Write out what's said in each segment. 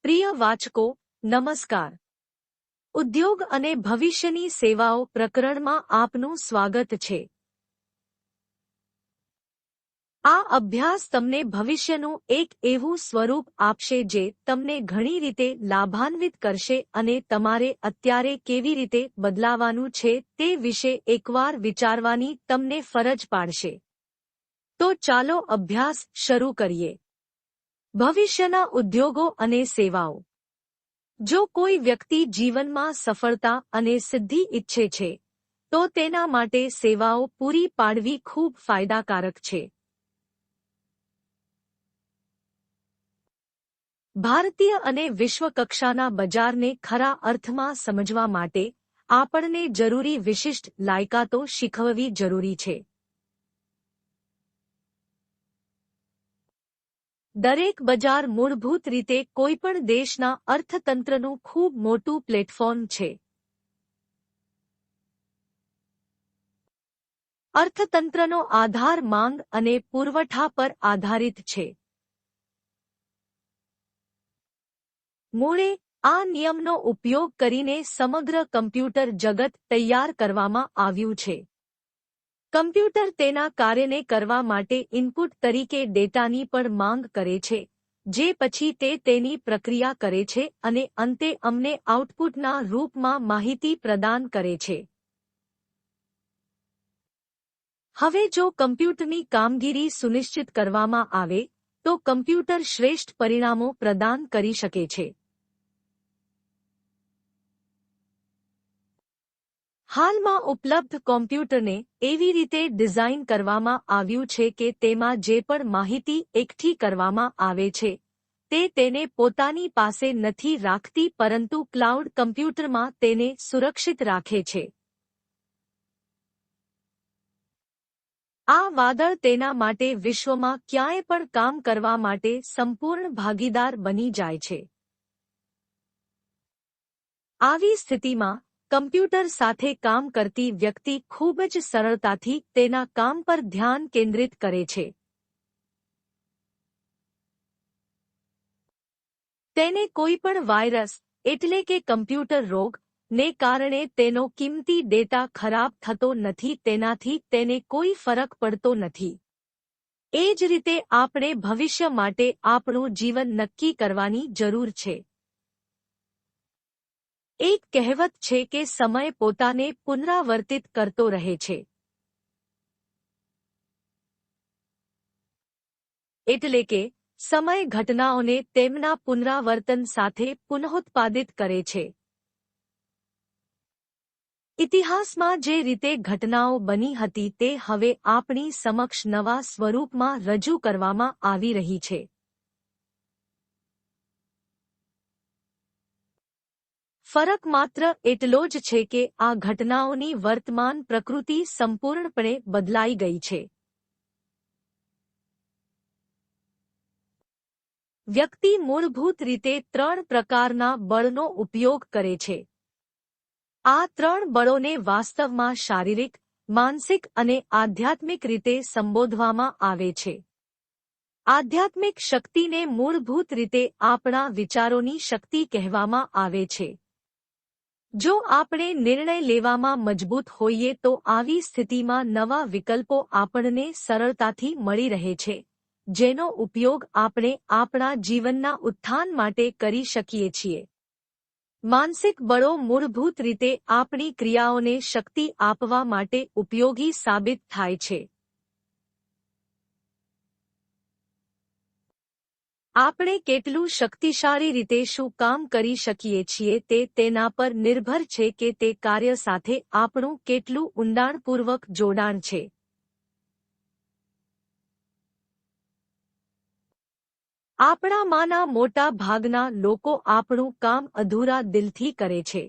પ્રિય વાચકો, નમસ્કાર. ઉદ્યોગ અને ભવિષ્યની સેવાઓ પ્રકરણમાં આપનું સ્વાગત છે. આ અભ્યાસ તમને ભવિષ્યનું એક એવું સ્વરૂપ આપશે જે તમને ઘણી રીતે લાભાન્વિત કરશે અને તમારે અત્યારે કેવી રીતે બદલાવાનું છે તે વિશે એકવાર વિચારવાની તમને ફરજ પાડશે. તો ચાલો અભ્યાસ શરૂ કરીએ. ભવિષ્યના ઉદ્યોગો અને સેવાઓ. જો કોઈ વ્યક્તિ જીવનમાં સફળતા અને સિદ્ધિ ઈચ્છે છે, તો તેના માટે સેવાઓ પૂરી પાડવી ખૂબ ફાયદાકારક છે. ભારતીય અને વિશ્વકક્ષાના બજારને ખરા અર્થમાં સમજવા માટે આપણને જરૂરી વિશિષ્ટ લાયકાતો શીખવવી જરૂરી છે. દરેક બજાર મૂળભૂત રીતે કોઈપણ દેશના અર્થતંત્રનું ખૂબ મોટું પ્લેટફોર્મ છે. અર્થતંત્રનો આધાર માંગ અને પુરવઠા પર આધારિત છે. મૂળે આ નિયમનો ઉપયોગ કરીને સમગ્ર કમ્પ્યુટર જગત તૈયાર કરવામાં આવ્યું છે. કમ્પ્યુટર તેના કાર્યને કરવા માટે ઇનપુટ તરીકે ડેટાની પણ માંગ કરે છે, જે પછી તે તેની પ્રક્રિયા કરે છે અને અંતે અમને આઉટપુટના રૂપમાં માહિતી પ્રદાન કરે છે. હવે જો કમ્પ્યુટરની કામગીરી સુનિશ્ચિત કરવામાં આવે, તો કમ્પ્યુટર શ્રેષ્ઠ પરિણામો પ્રદાન કરી શકે છે. હાલમાં ઉપલબ્ધ કોમ્પ્યુટરને એવી રીતે ડિઝાઇન કરવામાં આવ્યું છે કે તેમાં જે પણ માહિતી એકઠી કરવામાં આવે છે, તે તેને પોતાની પાસે નથી રાખતી પરંતુ ક્લાઉડ કમ્પ્યુટરમાં તેને સુરક્ષિત રાખે છે. આ વાદળ તેના માટે વિશ્વમાં ક્યાંય પણ કામ કરવા માટે સંપૂર્ણ ભાગીદાર બની જાય છે. આવી સ્થિતિમાં કમ્પ્યુટર સાથે કામ કરતી વ્યક્તિ ખૂબ જ સરળતાથી તેના કામ પર ધ્યાન કેન્દ્રિત કરે છે. તેને કોઈપણ વાયરસ એટલે કે કમ્પ્યુટર રોગ ને કારણે તેનો કિંમતી ડેટા ખરાબ થતો નથી, તેનાથી તેને કોઈ ફરક પડતો નથી. એ જ રીતે આપણે ભવિષ્ય માટે આપણું જીવન નક્કી કરવાની જરૂર છે. એક કહેવત છે કે સમય પોતાને પુનરાવર્તિત કરતો રહે છે. એટલે કે સમય ઘટનાઓને તેમના પુનરાવર્તન સાથે પુનઃઉત્પાદિત કરે છે. ઇતિહાસમાં જે રીતે ઘટનાઓ બની હતી તે હવે આપણી સમક્ષ નવા સ્વરૂપમાં રજૂ કરવામાં આવી રહી છે. ફરક માત્ર એટલો જ છે કે આ ઘટનાઓની વર્તમાન પ્રકૃતિ સંપૂર્ણપણે બદલાઈ ગઈ છે. વ્યક્તિ મૂળભૂત રીતે 3 પ્રકારના બળનો ઉપયોગ કરે છે. આ 3 બળોને વાસ્તવમાં શારીરિક, માનસિક અને આધ્યાત્મિક રીતે સંબોધવામાં આવે છે. આધ્યાત્મિક શક્તિને મૂળભૂત રીતે આપણા વિચારોની શક્તિ કહેવામાં આવે છે. જો આપણે નિર્ણય લેવામાં મજબૂત હોઈએ તો આવી સ્થિતિમાં નવા વિકલ્પો આપણને સરળતાથી મળી રહે છે, જેનો ઉપયોગ આપણે આપણા જીવનના ઉત્થાન માટે કરી શકીએ છીએ. માનસિક બળો મૂળભૂત રીતે આપણી ક્રિયાઓને શક્તિ આપવા માટે ઉપયોગી સાબિત થાય છે. આપણે કેટલું શક્તિશાળી રીતે શું કામ કરી શકીએ છીએ તે તેના પર નિર્ભર છે કે તે કાર્ય સાથે આપણું કેટલું ઊંડાણપૂર્વક જોડાણ છે. આપણામાંના મોટા ભાગના લોકો આપણું કામ અધૂરા દિલથી કરે છે.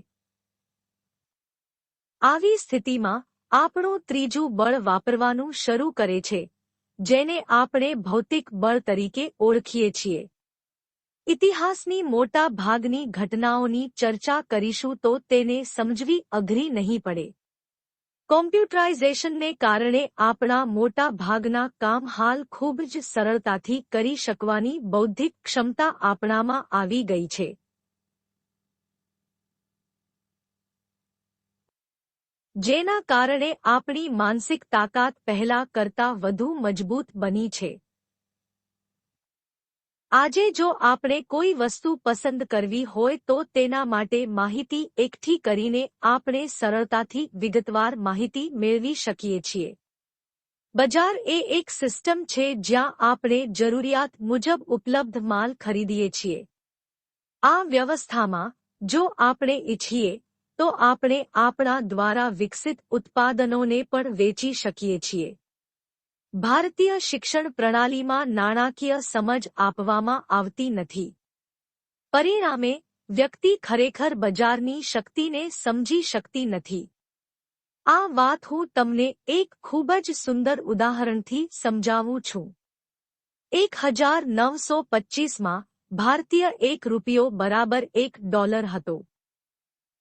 આવી સ્થિતિમાં આપણું ત્રીજું બળ વાપરવાનું શરૂ કરે છે, જેને આપણે ભૌતિક બળ તરીકે ઓળખીએ છીએ. ઇતિહાસની મોટા ભાગની ઘટનાઓની ચર્ચા કરીશું તો તેને સમજવી અઘરી નહીં પડે. કોમ્પ્યુટરાઇઝેશનને કારણે આપણા મોટા ભાગના કામ હાલ ખૂબ જ સરળતાથી કરી શકવાની બૌદ્ધિક ક્ષમતા આપણામાં આવી ગઈ છે, જેના કારણે આપણી માનસિક તાકાત પહેલા કરતાં વધુ મજબૂત બની છે. આજે જો આપણે કોઈ વસ્તુ પસંદ કરવી હોય તો તેના માટે માહિતી એકઠી કરીને આપણે સરળતાથી વિગતવાર માહિતી મેળવી શકીએ છીએ. બજાર એ એક સિસ્ટમ છે જ્યાં આપણે જરૂરિયાત મુજબ ઉપલબ્ધ માલ ખરીદીએ છીએ. આ વ્યવસ્થામાં જો આપણે ઈચ્છીએ તો આપણે આપણા દ્વારા વિકસિત ઉત્પાદનોને પણ વેચી શકીએ છીએ. ભારતીય શિક્ષણ પ્રણાલીમાં નાણાકીય સમજ આપવામાં આવતી નથી. પરિણામે વ્યક્તિ ખરેખર બજારની શક્તિને સમજી શકતી નથી. આ વાત હું તમને એક ખૂબ જ સુંદર ઉદાહરણથી સમજાવું છું. 1925માં ભારતીય ₹1 બરાબર $1 હતો.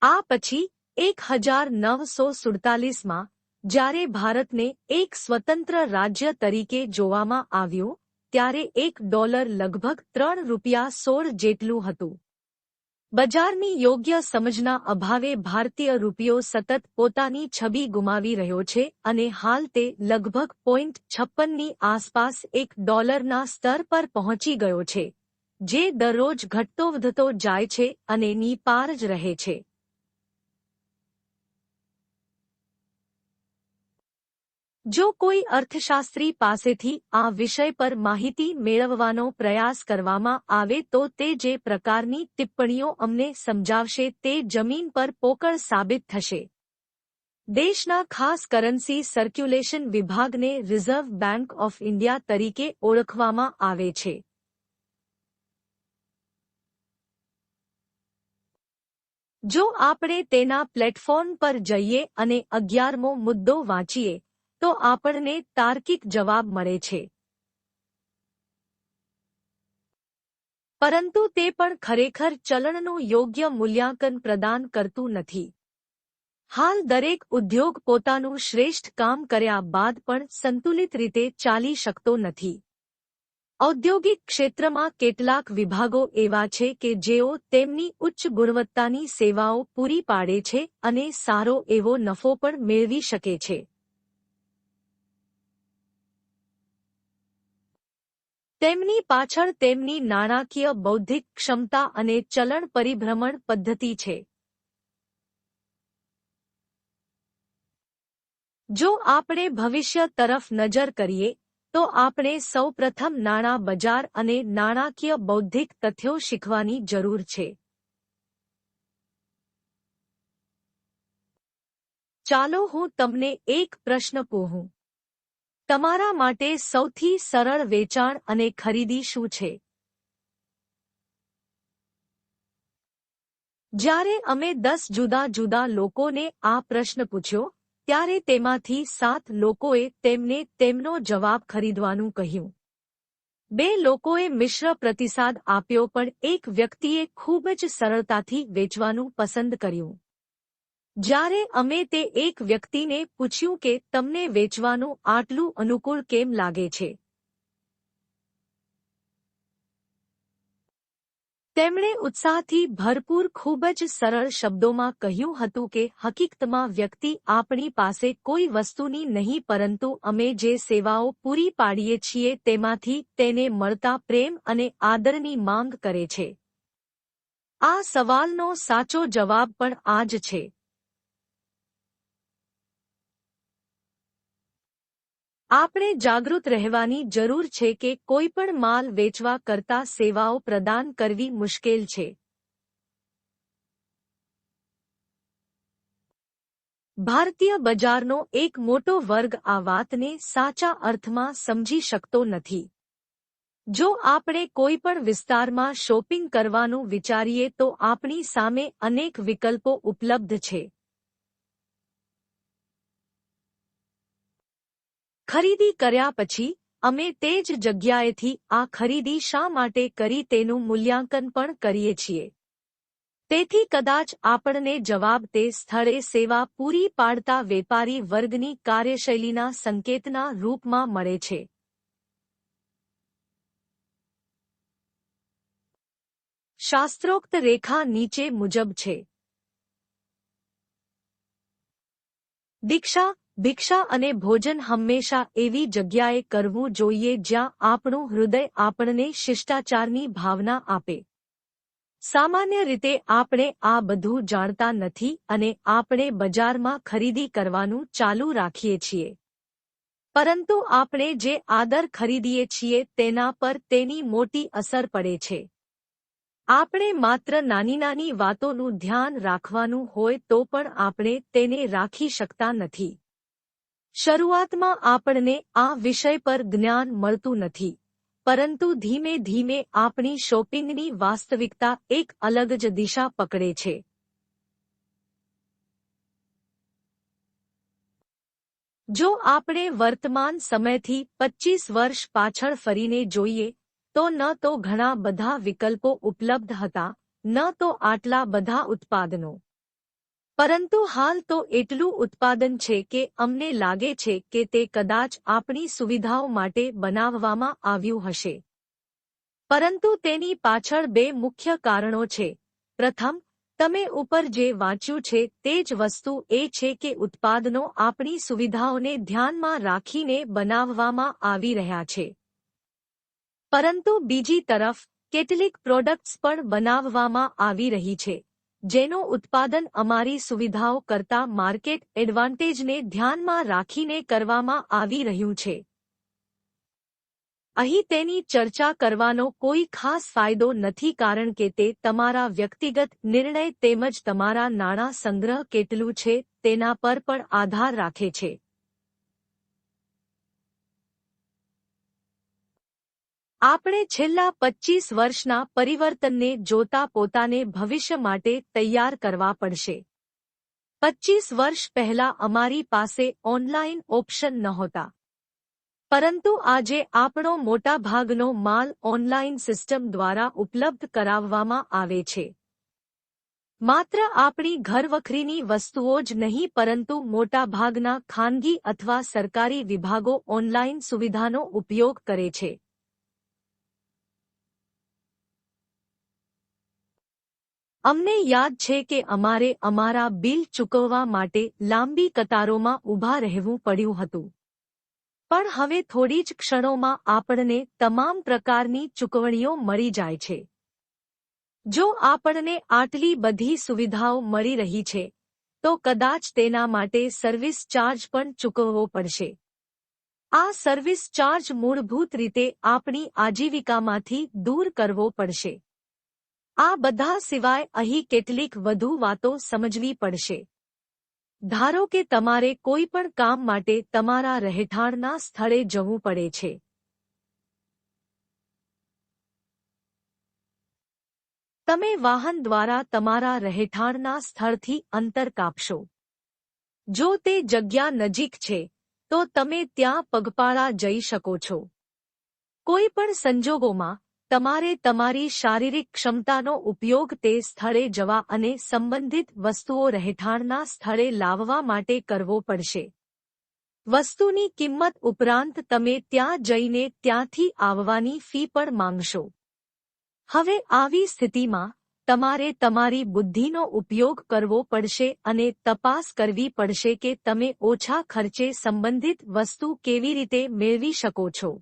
આ પછી 1947માં જ્યારે ભારતને એક સ્વતંત્ર રાજ્ય તરીકે જોવામાં આવ્યું ત્યારે $1 લગભગ ₹3.16 જેટલું હતું. બજારની યોગ્ય સમજના અભાવે ભારતીય રૂપિયો સતત પોતાની છબી ગુમાવી રહ્યો છે અને હાલ તે લગભગ 0.56ની આસપાસ $1ના સ્તર પર પહોંચી ગયો છે, જે દરરોજ ઘટતો વધતો જાય છે અને ની પાર જ રહે છે. જો કોઈ અર્થશાસ્ત્રી પાસેથી આ વિષય પર માહિતી મેળવવાનો પ્રયાસ કરવામાં આવે તો તે જે પ્રકારની ટિપ્પણીઓ અમને સમજાવશે તે જમીન પર પોકળ સાબિત થશે. દેશના ખાસ કરન્સી સર્ક્યુલેશન વિભાગને રિઝર્વ બેંક ઓફ ઇન્ડિયા તરીકે ઓળખવામાં આવે છે. જો આપણે તેના પ્લેટફોર્મ પર જઈએ અને 11મો મુદ્દો વાંચીએ તો આપણને તાર્કિક જવાબ મળે છે. પરંતુ તે પણ ખરેખર ચલણનું યોગ્ય મૂલ્યાંકન પ્રદાન કરતું નથી. હાલ દરેક ઉદ્યોગ પોતાનું શ્રેષ્ઠ કામ કર્યા બાદ પણ સંતુલિત રીતે ચાલી શકતો નથી. ઔદ્યોગિક ક્ષેત્રમાં કેટલાક વિભાગો એવા છે કે જેઓ તેમની ઉચ્ચ ગુણવત્તાની સેવાઓ પૂરી પાડે છે અને સારો એવો નફો પણ મેળવી શકે છે. તેમની પાછળ તેમની નાણાકીય બૌદ્ધિક ક્ષમતા અને ચલણ પરિભ્રમણ પદ્ધતિ છે. જો આપણે ભવિષ્ય તરફ નજર કરીએ તો આપણે સૌપ્રથમ નાણાં બજાર અને નાણાકીય બૌદ્ધિક તથ્યો શીખવાની જરૂર છે. ચાલો હું તમને એક પ્રશ્ન પૂછું. તમારા માટે સૌથી સરળ વેચાણ અને ખરીદી શું છે? જ્યારે અમે 10 જુદા જુદા લોકોને આ પ્રશ્ન પૂછ્યો ત્યારે તેમાંથી 7 લોકોએ તેમને તેમનો જવાબ ખરીદવાનું કહ્યું. 2 લોકોએ મિશ્ર પ્રતિસાદ આપ્યો પણ એક વ્યક્તિએ ખૂબ જ સરળતાથી વેચવાનું પસંદ કર્યું. જ્યારે અમે તે એક વ્યક્તિને પૂછ્યું કે તમને વેચવાનું આટલું અનુકૂળ કેમ લાગે છે, તેમણે ઉત્સાહથી ભરપૂર ખૂબ જ સરળ શબ્દોમાં કહ્યું હતું કે હકીકતમાં વ્યક્તિ આપણી પાસે કોઈ વસ્તુની નહીં પરંતુ અમે જે સેવાઓ પૂરી પાડીએ છીએ તેમાંથી તેને મળતા પ્રેમ અને આદરની માંગ કરે છે. આ સવાલનો સાચો જવાબ પણ આ જ છે. આપણે જાગૃત રહેવાની જરૂર છે કે કોઈ પણ માલ વેચવા કરતાં સેવાઓ પ્રદાન કરવી મુશ્કેલ છે. ભારતીય બજારનો એક મોટો વર્ગ આ વાતને સાચા અર્થમાં સમજી શકતો નથી. જો આપણે કોઈ પણ વિસ્તારમાં શોપિંગ કરવાનું વિચારીએ તો આપણી સામે અનેક વિકલ્પો ઉપલબ્ધ છે. ખરીદી કર્યા પછી અમે તે જ જગ્યાએથી આ ખરીદી શા માટે કરી તેનું મૂલ્યાંકન પણ કરીએ છીએ. તેથી કદાચ આપણને જવાબ તે સ્થળે સેવા પૂરી પાડતા વેપારી વર્ગની કાર્યશૈલીના સંકેતના રૂપમાં મળે છે. શાસ્ત્રોક્ત રેખા નીચે મુજબ છે. દીક્ષા, ભિક્ષા અને ભોજન હંમેશા એવી જગ્યાએ કરવું જોઈએ જ્યાં આપણું હૃદય આપણને શિષ્ટાચારની ભાવના આપે. સામાન્ય રીતે આપણે આ બધું જાણતા નથી અને આપણે બજારમાં ખરીદી કરવાનું ચાલુ રાખીએ છીએ. પરંતુ આપણે જે આદર ખરીદીએ છીએ તેના પર તેની મોટી અસર પડે છે. આપણે માત્ર નાની નાની વાતોનું ધ્યાન રાખવાનું હોય તો પણ આપણે તેને રાખી શકતા નથી. શરૂઆતમાં આપણને આ વિષય પર જ્ઞાન મળતું નથી, પરંતુ ધીમે ધીમે આપણી શોપિંગની વાસ્તવિકતા એક અલગ જ દિશા પકડે છે. જો આપણે વર્તમાન સમયથી 25 વર્ષ પાછળ ફરીને જોઈએ તો ન તો ઘણા બધા વિકલ્પો ઉપલબ્ધ હતા, ન તો આટલા બધા ઉત્પાદનો. પરંતુ હાલ તો એટલું ઉત્પાદન છે કે અમને લાગે છે કે તે કદાચ આપણી સુવિધાઓ માટે બનાવવામાં આવ્યું હશે. પરંતુ તેની પાછળ બે મુખ્ય કારણો છે. પ્રથમ, તમે ઉપર જે વાંચ્યું છે તે જ વસ્તુ એ છે કે ઉત્પાદનો આપણી સુવિધાઓને ધ્યાનમાં રાખીને બનાવવામાં આવી રહ્યા છે. પરંતુ બીજી તરફ કેટલીક પ્રોડક્ટ્સ પણ બનાવવામાં આવી રહી છે, જેનું ઉત્પાદન અમારી સુવિધાઓ કરતાં માર્કેટ એડવાન્ટેજને ધ્યાનમાં રાખીને કરવામાં આવી રહ્યું છે. અહીં તેની ચર્ચા કરવાનો કોઈ ખાસ ફાયદો નથી કારણ કે તે તમારા વ્યક્તિગત નિર્ણય તેમજ તમારા નાણાં સંગ્રહ કેટલું છે તેના પર પણ આધાર રાખે છે. આપણે છેલ્લા 25 વર્ષના પરિવર્તનને જોતા પોતાને ભવિષ્ય માટે તૈયાર કરવા પડશે. 25 વર્ષ પહેલા અમારી પાસે ઓનલાઈન ઓપ્શન નહોતા. પરંતુ આજે આપણો મોટાભાગનો માલ ઓનલાઈન સિસ્ટમ દ્વારા ઉપલબ્ધ કરાવવામાં આવે છે. માત્ર આપણી ઘરવખરીની વસ્તુઓ જ નહીં પરંતુ મોટાભાગના ખાનગી અથવા સરકારી વિભાગો ઓનલાઈન સુવિધાનો ઉપયોગ કરે છે. અમને યાદ છે કે અમારે અમારા બિલ ચૂકવવા માટે લાંબી કતારોમાં ઊભા રહેવું પડ્યું હતું. પણ હવે થોડી જ ક્ષણોમાં આપણને તમામ પ્રકારની ચૂકવણીઓ મળી જાય છે. જો આપણને આટલી બધી સુવિધાઓ મળી રહી છે, તો કદાચ તેના માટે સર્વિસ ચાર્જ પણ ચૂકવવો પડશે. આ સર્વિસ ચાર્જ મૂળભૂત રીતે આપણી આજીવિકામાંથી દૂર કરવો પડશે. આ બધા સિવાય અહીં કેટલીક વધુ વાતો સમજવી પડશે. ધારો કે તમારે કોઈ પણ કામ માટે તમારા રહેઠાણના સ્થળે જવું પડે છે. તમે વાહન દ્વારા તમારા રહેઠાણના સ્થળથી અંતર કાપશો. જો તે જગ્યા નજીક છે, તો તમે ત્યાં પગપાળા જઈ શકો છો. કોઈ પણ સંજોગોમાં તમારે તમારી શારીરિક ક્ષમતાનો ઉપયોગ તે સ્થળે જવા અને સંબંધિત વસ્તુઓ રહેઠાણના સ્થળે લાવવા માટે કરવો પડશે. વસ્તુની કિંમત ઉપરાંત તમે ત્યાં જઈને ત્યાંથી આવવાની ફી પણ માંગશો. હવે આવી સ્થિતિમાં તમારે તમારી બુદ્ધિનો ઉપયોગ કરવો પડશે અને તપાસ કરવી પડશે કે તમે ઓછા ખર્ચે સંબંધિત વસ્તુ કેવી રીતે મેળવી શકો છો.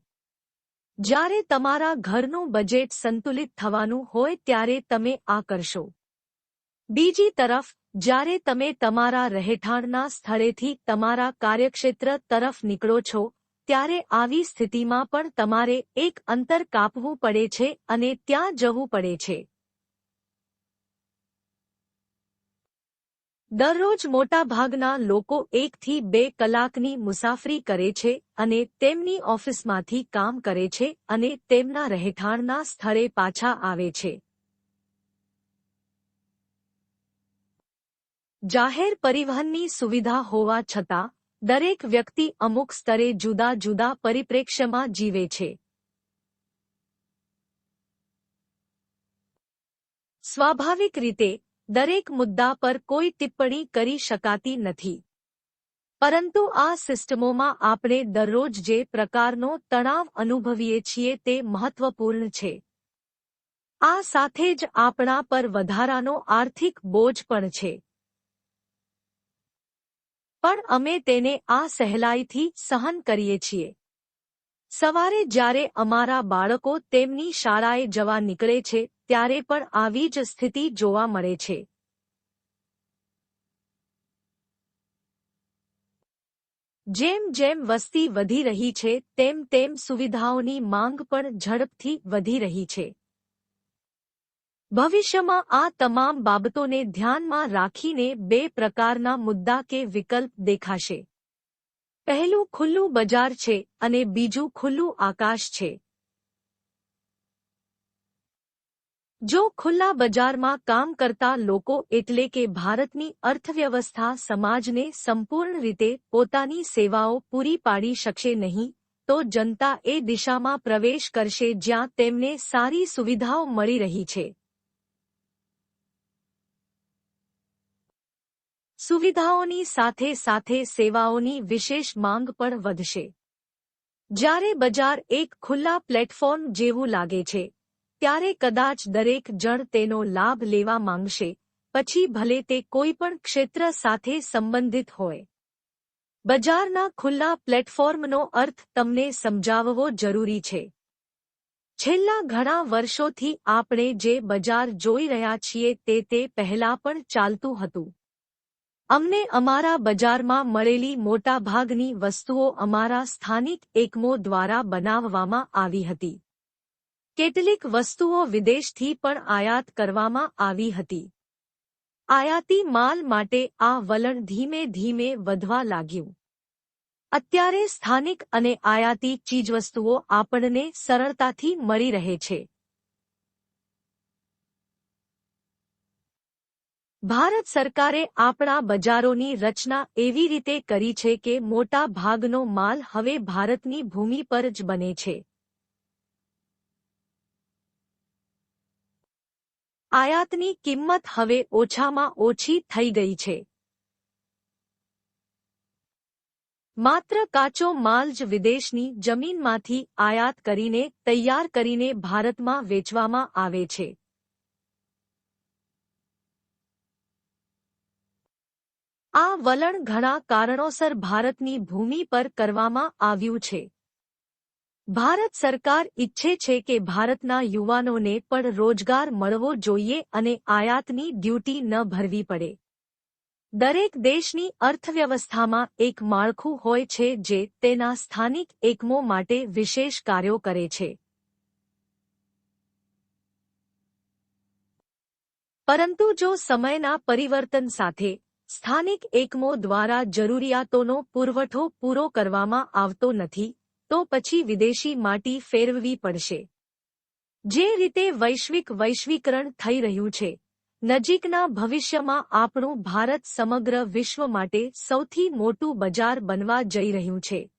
જ્યારે તમારા ઘરનું બજેટ સંતુલિત થવાનું હોય ત્યારે તમે આ કરશો. બીજી તરફ, જ્યારે તમે તમારા રહેઠાણના સ્થળેથી તમારા કાર્યક્ષેત્ર તરફ નીકળો છો, ત્યારે આવી સ્થિતિમાં પણ તમારે એક અંતર કાપવું પડે છે અને ત્યાં જવું પડે છે. દરરોજ મોટાભાગના લોકો 1 થી 2 કલાકની મુસાફરી કરે છે અને તેમની ઓફિસમાંથી કામ કરે છે અને તેમના રહેઠાણના સ્થળે પાછા આવે છે. જાહેર પરિવહનની સુવિધા હોવા છતાં દરેક વ્યક્તિ અમુક સ્તરે જુદા જુદા પરિપ્રેક્ષ્યમાં જીવે છે. સ્વાભાવિક રીતે દરેક મુદ્દા પર કોઈ ટિપ્પણી કરી શકાતી નથી. પરંતુ આ સિસ્ટમોમાં આપણે દરરોજ જે પ્રકારનો તણાવ અનુભવીએ છીએ તે મહત્વપૂર્ણ છે. આ સાથે જ આપણા પર વધારાનો આર્થિક બોજ પણ છે. પણ અમે તેને આ સહેલાઈથી સહન કરીએ છીએ. સવારે જ્યારે અમારા બાળકો તેમની શાળાએ જવા નીકળે છે ત્યારે પણ આવી જ સ્થિતિ જોવા મળે છે. જેમ જેમ વસ્તી વધી રહી છે તેમ તેમ સુવિધાઓની માંગ પણ ઝડપથી વધી રહી છે. ભવિષ્યમાં આ તમામ બાબતોને ધ્યાનમાં રાખીને બે પ્રકારના મુદ્દા કે વિકલ્પ દેખાશે. પહેલું ખુલ્લું બજાર છે અને બીજું ખુલ્લું આકાશ છે. જો ખુલ્લા બજારમાં કામ કરતા લોકો એટલે કે ભારતની અર્થવ્યવસ્થા સમાજને સંપૂર્ણ રીતે પોતાની સેવાઓ પૂરી પાડી શકશે નહીં, તો જનતા એ દિશામાં પ્રવેશ કરશે જ્યાં તેમને સારી સુવિધાઓ મળી રહી છે. સુવિધાઓની સાથે સાથે સેવાઓની વિશેષ માંગ પણ વધશે. જ્યારે બજાર એક ખુલ્લા પ્લેટફોર્મ જેવું લાગે છે, ત્યારે કદાચ દરેક જણ તેનો લાભ લેવા માંગશે, પછી ભલે તે કોઈપણ ક્ષેત્ર સાથે સંબંધિત હોય. બજારના ખુલ્લા પ્લેટફોર્મનો અર્થ તમને સમજાવવો જરૂરી છે. છેલ્લા ઘણા વર્ષોથી આપણે જે બજાર જોઈ રહ્યા છીએ તે પહેલા પણ ચાલતું હતું. અમને અમારા બજારમાં મળેલી મોટાભાગની વસ્તુઓ અમારા સ્થાનિક એકમો દ્વારા બનાવવામાં આવી હતી. કેટલીક વસ્તુઓ વિદેશથી પણ આયાત કરવામાં આવી હતી. આયાતી માલ માટે આ વલણ ધીમે ધીમે વધવા લાગ્યું. અત્યારે સ્થાનિક અને આયાતી ચીજવસ્તુઓ આપણને સરળતાથી મળી રહે છે. ભારત સરકારે આપણા બજારોની રચના એવી રીતે કરી છે કે મોટા ભાગનો માલ હવે ભારતની ભૂમિ પર જ બને છે. આયાતની કિંમત હવે ઓછામાં ઓછી થઈ ગઈ છે. માત્ર કાચો માલ જ વિદેશની જમીનમાંથી આયાત કરીને તૈયાર કરીને ભારતમાં વેચવામાં આવે છે. આ વલણ ઘણા કારણોસર ભારતની ભૂમિ પર કરવામાં આવ્યું છે. ભારત સરકાર ઈચ્છે છે કે ભારતના યુવાનોને પણ રોજગાર મળવો જોઈએ અને આયાતની ડ્યુટી ન ભરવી પડે. દરેક દેશની અર્થવ્યવસ્થામાં એક માળખું હોય છે જે તેના સ્થાનિક એકમો માટે વિશેષ કાર્યો કરે છે. પરંતુ જો સમયના પરિવર્તન સાથે સ્થાનિક એકમો દ્વારા જરૂરિયાતોનો પુરવઠો પૂરો કરવામાં આવતો નથી, તો પછી વિદેશી માટી ફેરવવી પડશે. જે રીતે વૈશ્વિકરણ થઈ રહ્યું છે, નજીકના ભવિષ્યમાં આપણું ભારત સમગ્ર વિશ્વ માટે સૌથી મોટું બજાર બનવા જઈ રહ્યું છે.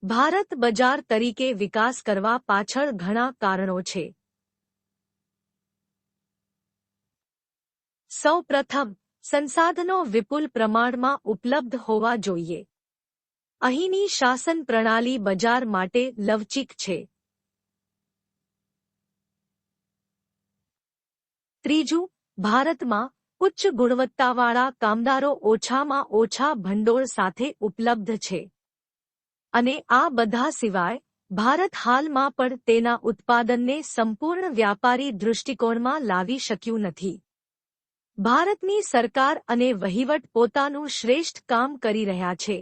ભારત બજાર તરીકે વિકાસ કરવા પાછળ ઘણા કારણો છે. સૌ પ્રથમ, સંસાધનો વિપુલ પ્રમાણમાં ઉપલબ્ધ હોવા જોઈએ. અહીંની શાસન પ્રણાલી બજાર માટે લવચીક છે. ત્રીજું, ભારતમાં ઉચ્ચ ગુણવત્તાવાળા કામદારો ઓછામાં ઓછા ભંડોળ સાથે ઉપલબ્ધ છે. અને આ બધા સિવાય, ભારત હાલમાં પણ તેના ઉત્પાદનને સંપૂર્ણ વ્યાપારી દૃષ્ટિકોણમાં લાવી શક્યું નથી. ભારતની સરકાર અને વહીવટ પોતાનું શ્રેષ્ઠ કામ કરી રહ્યા છે,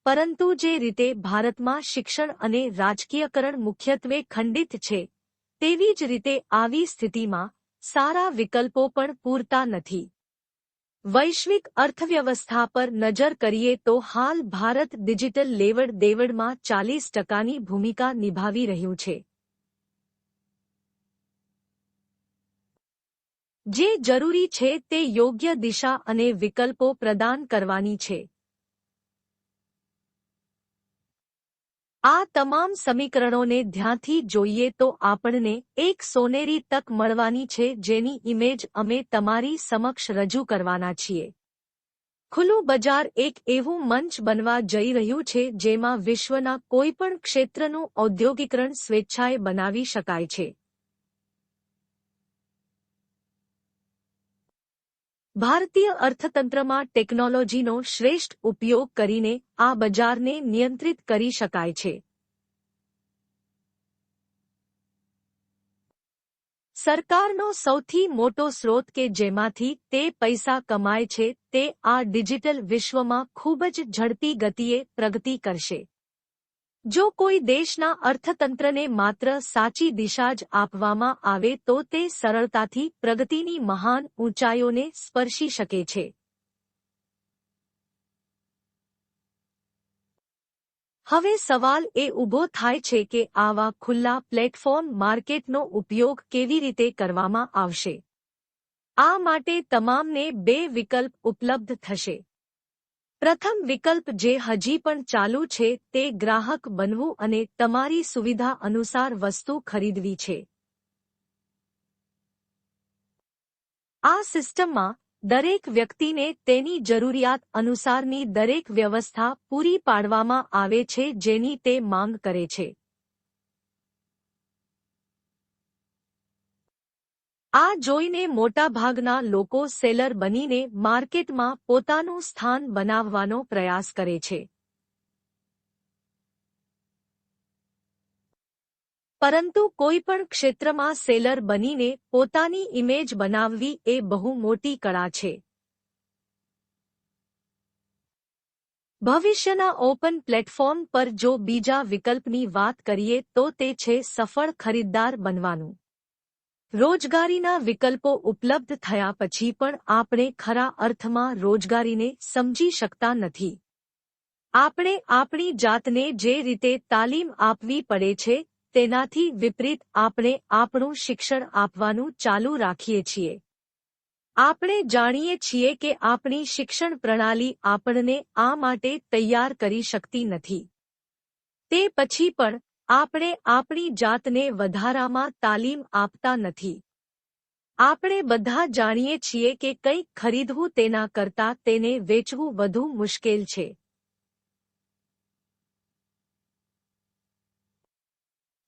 પરંતુ જે રીતે ભારતમાં શિક્ષણ અને રાજકીયકરણ મુખ્યત્વે ખંડિત છે, તેવી જ રીતે આવી સ્થિતિમાં સારા વિકલ્પો પણ પૂરતા નથી. વૈશ્વિક અર્થવ્યવસ્થા પર નજર કરીએ તો હાલ ભારત ડિજિટલ લેવડ દેવડમાં 40% ભૂમિકા નિભાવી રહ્યું છે. જે જરૂરી છે તે યોગ્ય દિશા અને વિકલ્પો પ્રદાન કરવાની છે. આ તમામ સમીકરણોને ધ્યાનથી જોઈએ તો આપણને એક સોનેરી તક મળવાની છે જેની ઇમેજ અમે તમારી સમક્ષ રજૂ કરવાના છીએ। ખુલ્લું બજાર એક એવું મંચ બનવા જઈ રહ્યું છે જેમાં વિશ્વના કોઈપણ ક્ષેત્રનું ઔદ્યોગિકરણ સ્વેચ્છાએ બનાવી શકાય છે। ભારતીય અર્થતંત્રમાં ટેકનોલોજીનો શ્રેષ્ઠ ઉપયોગ કરીને આ બજારને નિયંત્રિત કરી શકાય છે। સરકારનો સૌથી મોટો સ્રોત કે જેમાંથી તે પૈસા કમાય છે તે આ ડિજિટલ વિશ્વમાં ખૂબ જ ઝડપી ગતિએ પ્રગતિ કરશે। જો કોઈ દેશના અર્થતંત્રને માત્ર સાચી દિશા જ આપવામાં આવે તો તે સરળતાથી પ્રગતિની મહાન ઊંચાઈઓને સ્પર્શી શકે છે। હવે સવાલ એ ઊભો થાય છે કે આવા ખુલ્લા પ્લેટફોર્મ માર્કેટનો ઉપયોગ કેવી રીતે કરવામાં આવશે। આ માટે તમામને બે વિકલ્પ ઉપલબ્ધ થશે। પ્રથમ વિકલ્પ જે હજી પણ ચાલુ છે તે ગ્રાહક બનવું અને તમારી સુવિધા અનુસાર વસ્તુ ખરીદવી છે। આ સિસ્ટમમાં દરેક વ્યક્તિને તેની જરૂરિયાત અનુસારની દરેક વ્યવસ્થા પૂરી પાડવામાં આવે છે જેની તે માંગ કરે છે। આ જોઈને મોટાભાગના લોકો સેલર બનીને માર્કેટમાં પોતાનું સ્થાન બનાવવાનો પ્રયાસ કરે છે। પરંતુ કોઈપણ ક્ષેત્રમાં સેલર બનીને પોતાની ઇમેજ બનાવવી એ બહુ મોટી કળા છે। ભવિષ્યના ઓપન પ્લેટફોર્મ પર જો બીજા વિકલ્પની વાત કરીએ તો તે છે સફળ ખરીદદાર બનવાનું। રોજગારીના વિકલ્પો ઉપલબ્ધ થયા પછી પણ આપણે ખરા અર્થમાં રોજગારીને સમજી શકતા નથી। આપણે આપણી જાતને જે રીતે તાલીમ આપવી પડે છે તેનાથી વિપરીત આપણે આપણું શિક્ષણ આપવાનું ચાલુ રાખીએ છીએ। આપણે જાણીએ છીએ કે આપણી શિક્ષણ પ્રણાલી આપણને આ માટે તૈયાર કરી શકતી નથી। તે પછી પણ આપણે આપણી જાતને વધારામાં તાલીમ આપતા નથી। આપણે બધા જાણીએ છીએ કે કંઈક ખરીદવું તેના કરતાં તેને વેચવું વધુ મુશ્કેલ છે।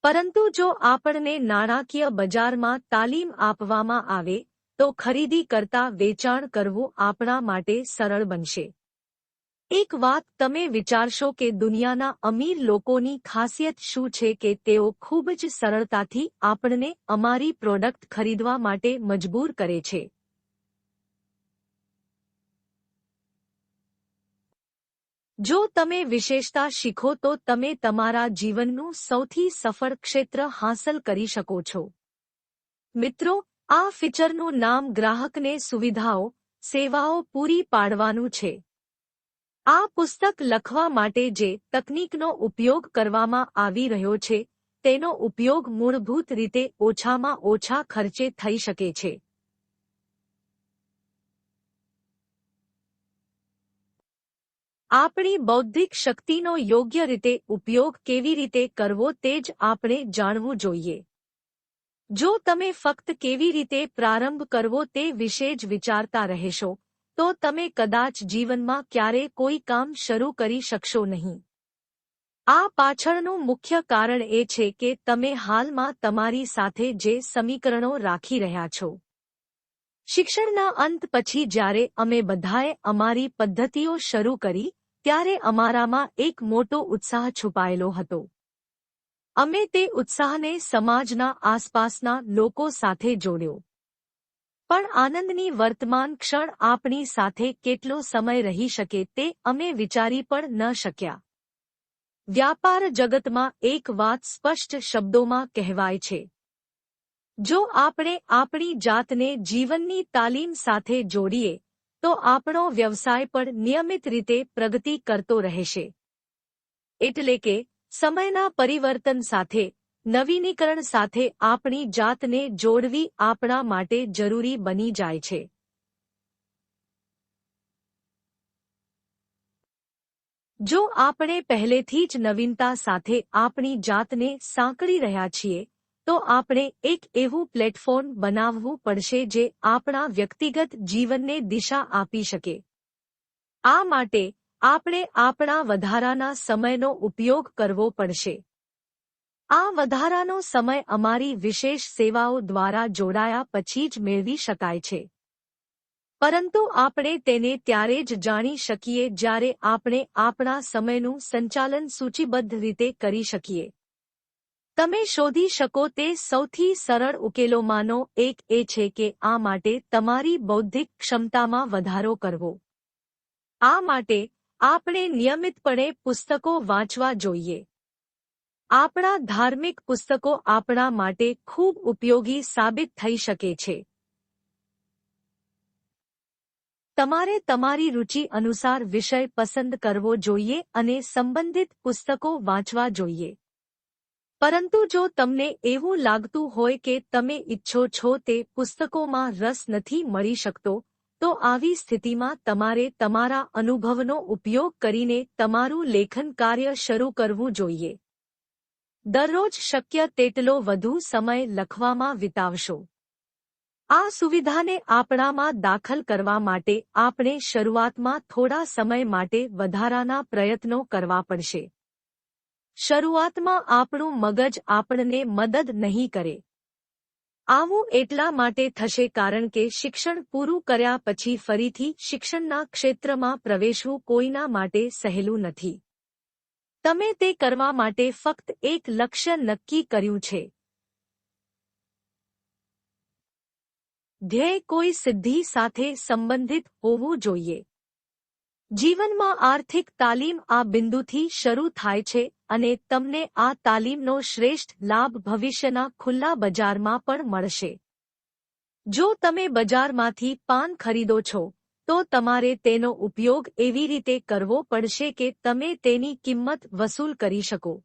પરંતુ જો આપણને નાણાકીય બજારમાં તાલીમ આપવામાં આવે તો ખરીદી કરતાં વેચાણ કરવું આપણા માટે સરળ બનશે। એક વાત તમે વિચારશો કે દુનિયાના અમીર લોકોની ખાસિયત શું છે કે તેઓ ખૂબ જ સરળતાથી આપણને અમારી પ્રોડક્ટ ખરીદવા માટે મજબૂર કરે છે। જો તમે વિશેષતા શીખો તો તમે તમારા જીવનનું સૌથી સફળ ક્ષેત્ર હાંસલ કરી શકો છો। મિત્રો, આ ફીચરનું નામ ગ્રાહકને સુવિધાઓ, સેવાઓ પૂરી પાડવાનું છે। આ પુસ્તક લખવા માટે જે તકનીકનો ઉપયોગ કરવામાં આવી રહ્યો છે તેનો ઉપયોગ મૂળભૂત રીતે ઓછામાં ઓછા ખર્ચે થઈ શકે છે। આપણી બૌદ્ધિક શક્તિનો યોગ્ય રીતે ઉપયોગ કેવી રીતે કરવો તે જ આપણે જાણવું જોઈએ। જો તમે ફક્ત કેવી રીતે પ્રારંભ કરવો તે વિશે જ વિચારતા રહેશો તો તમે કદાચ જીવનમાં ક્યારે કોઈ કામ શરૂ કરી શકશો નહીં। આ પાછળનું મુખ્ય કારણ એ છે કે તમે હાલમાં તમારી સાથે જે સમીકરણો રાખી રહ્યા છો। શિક્ષણના અંત પછી જ્યારે અમે બધાએ અમારી પદ્ધતિઓ શરૂ કરી ત્યારે અમારામાં એક મોટો ઉત્સાહ છુપાયેલો હતો। અમે તે ઉત્સાહને સમાજના આસપાસના લોકો સાથે જોડ્યો। પણ આનંદની વર્તમાન ક્ષણ આપણી સાથે કેટલો સમય રહી શકે તે અમે વિચારી પણ ન શક્યા। વ્યાપાર જગતમાં એક વાત સ્પષ્ટ શબ્દોમાં કહેવાય છે, જો આપણે આપણી જાતને જીવનની તાલીમ સાથે જોડીએ તો આપણો વ્યવસાય પણ નિયમિત રીતે પ્રગતિ કરતો રહેશે। એટલે કે સમયના પરિવર્તન સાથે નવીનીકરણ સાથે આપણી જાતને જોડવી આપણા માટે જરૂરી બની જાય છે। જો આપણે પહેલેથી જ નવીનતા સાથે આપણી જાતને સાંકળી રહ્યા છીએ, તો આપણે એક એવું પ્લેટફોર્મ બનાવવું પડશે જે આપણા વ્યક્તિગત જીવનને દિશા આપી શકે. આ માટે આપણે આપણા વધારાના સમયનો ઉપયોગ કરવો પડશે. આ વધારાનો સમય અમારી વિશેષ સેવાઓ દ્વારા જોડાયા પછી જ મેળવી શકાય છે. પરંતુ આપણે તેને ત્યારે જ જાણી શકીએ જ્યારે આપણે આપણા સમયનું સંચાલન સૂચિબદ્ધ રીતે કરી શકીએ. તમે શોધી શકો તે સૌથી સરળ ઉકેલોમાંનો એક એ છે કે આ માટે તમારી બૌદ્ધિક ક્ષમતામાં વધારો કરવો. આ માટે આપણે નિયમિતપણે પુસ્તકો વાંચવા જોઈએ. આપણા ધાર્મિક પુસ્તકો આપણા માટે ખૂબ ઉપયોગી સાબિત થઈ શકે છે. તમારે તમારી રુચિ અનુસાર વિષય પસંદ કરવો જોઈએ અને સંબંધિત પુસ્તકો વાંચવા જોઈએ. પરંતુ જો તમને એવું લાગતું હોય કે તમે ઈચ્છો છો તે પુસ્તકોમાં રસ નથી મળી શકતો, તો આવી સ્થિતિમાં તમારે તમારા અનુભવનો ઉપયોગ કરીને તમારું લેખન કાર્ય શરૂ કરવું જોઈએ. દરરોજ શક્ય તેટલો વધુ સમય લખવામાં વિતાવશો. આ સુવિધાને આપણામાં દાખલ કરવા માટે આપણે શરૂઆતમાં થોડા સમય માટે વધારાના પ્રયત્નો કરવા પડશે. શરૂઆતમાં આપણું મગજ આપણને મદદ નહીં કરે. આવું એટલા માટે થશે કારણ કે શિક્ષણ પૂરું કર્યા પછી ફરીથી શિક્ષણના ક્ષેત્રમાં પ્રવેશવું કોઈના માટે સહેલું નથી. તમે તે કરવા માટે ફક્ત એક લક્ષ્ય નક્કી કર્યું છે. ધ્યેય કોઈ સિદ્ધિ સાથે સંબંધિત હોવું જોઈએ. જીવનમાં આર્થિક તાલીમ આ બિંદુથી શરૂ થાય છે અને તમને આ તાલીમનો શ્રેષ્ઠ લાભ ભવિષ્યના ખુલ્લા બજારમાં પણ મળશે. જો તમે બજારમાંથી પાન ખરીદો છો, તો તમારે તેનો ઉપયોગ એવી રીતે કરવો પડશે કે તમે તેની કિંમત વસૂલ કરી શકો.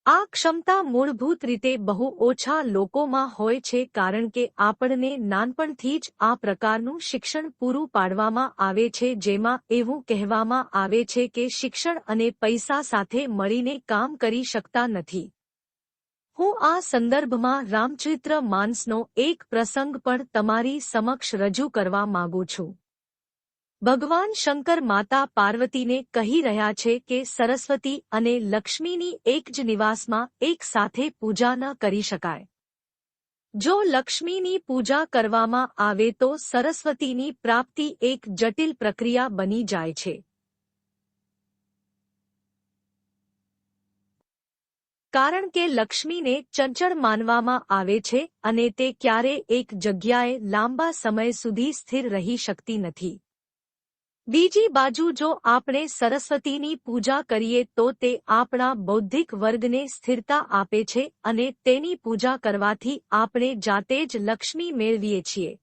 આ ક્ષમતા મૂળભૂત રીતે બહુ ઓછા લોકોમાં હોય છે કારણ કે આપણને નાનપણથી જ આ પ્રકારનું શિક્ષણ પૂરું પાડવામાં આવે છે જેમાં એવું કહેવામાં આવે છે કે શિક્ષણ અને પૈસા સાથે મળીને કામ કરી શકતા નથી. હું આ સંદર્ભમાં રામચરિત્ર માનસનો એક પ્રસંગ પણ તમારી સમક્ષ રજૂ કરવા માંગુ છું. ભગવાન શંકર માતા પાર્વતીને કહી રહ્યા છે કે સરસ્વતી અને લક્ષ્મીની એક જ નિવાસમાં એક સાથે પૂજા ન કરી શકાય. જો લક્ષ્મીની પૂજા કરવામાં આવે તો સરસ્વતીની પ્રાપ્તિ એક જટિલ પ્રક્રિયા બની જાય છે. કારણ કે લક્ષ્મીને ચંચળ માનવામાં આવે છે અને તે ક્યારેય એક જગ્યાએ લાંબા સમય સુધી સ્થિર રહી શકતી નથી. બીજી બાજુ જો આપણે સરસ્વતીની પૂજા કરીએ તો તે આપણા બૌદ્ધિક વર્ગને સ્થિરતા આપે છે અને તેની પૂજા કરવાથી આપણે જાતે જ લક્ષ્મી મેળવીએ છીએ.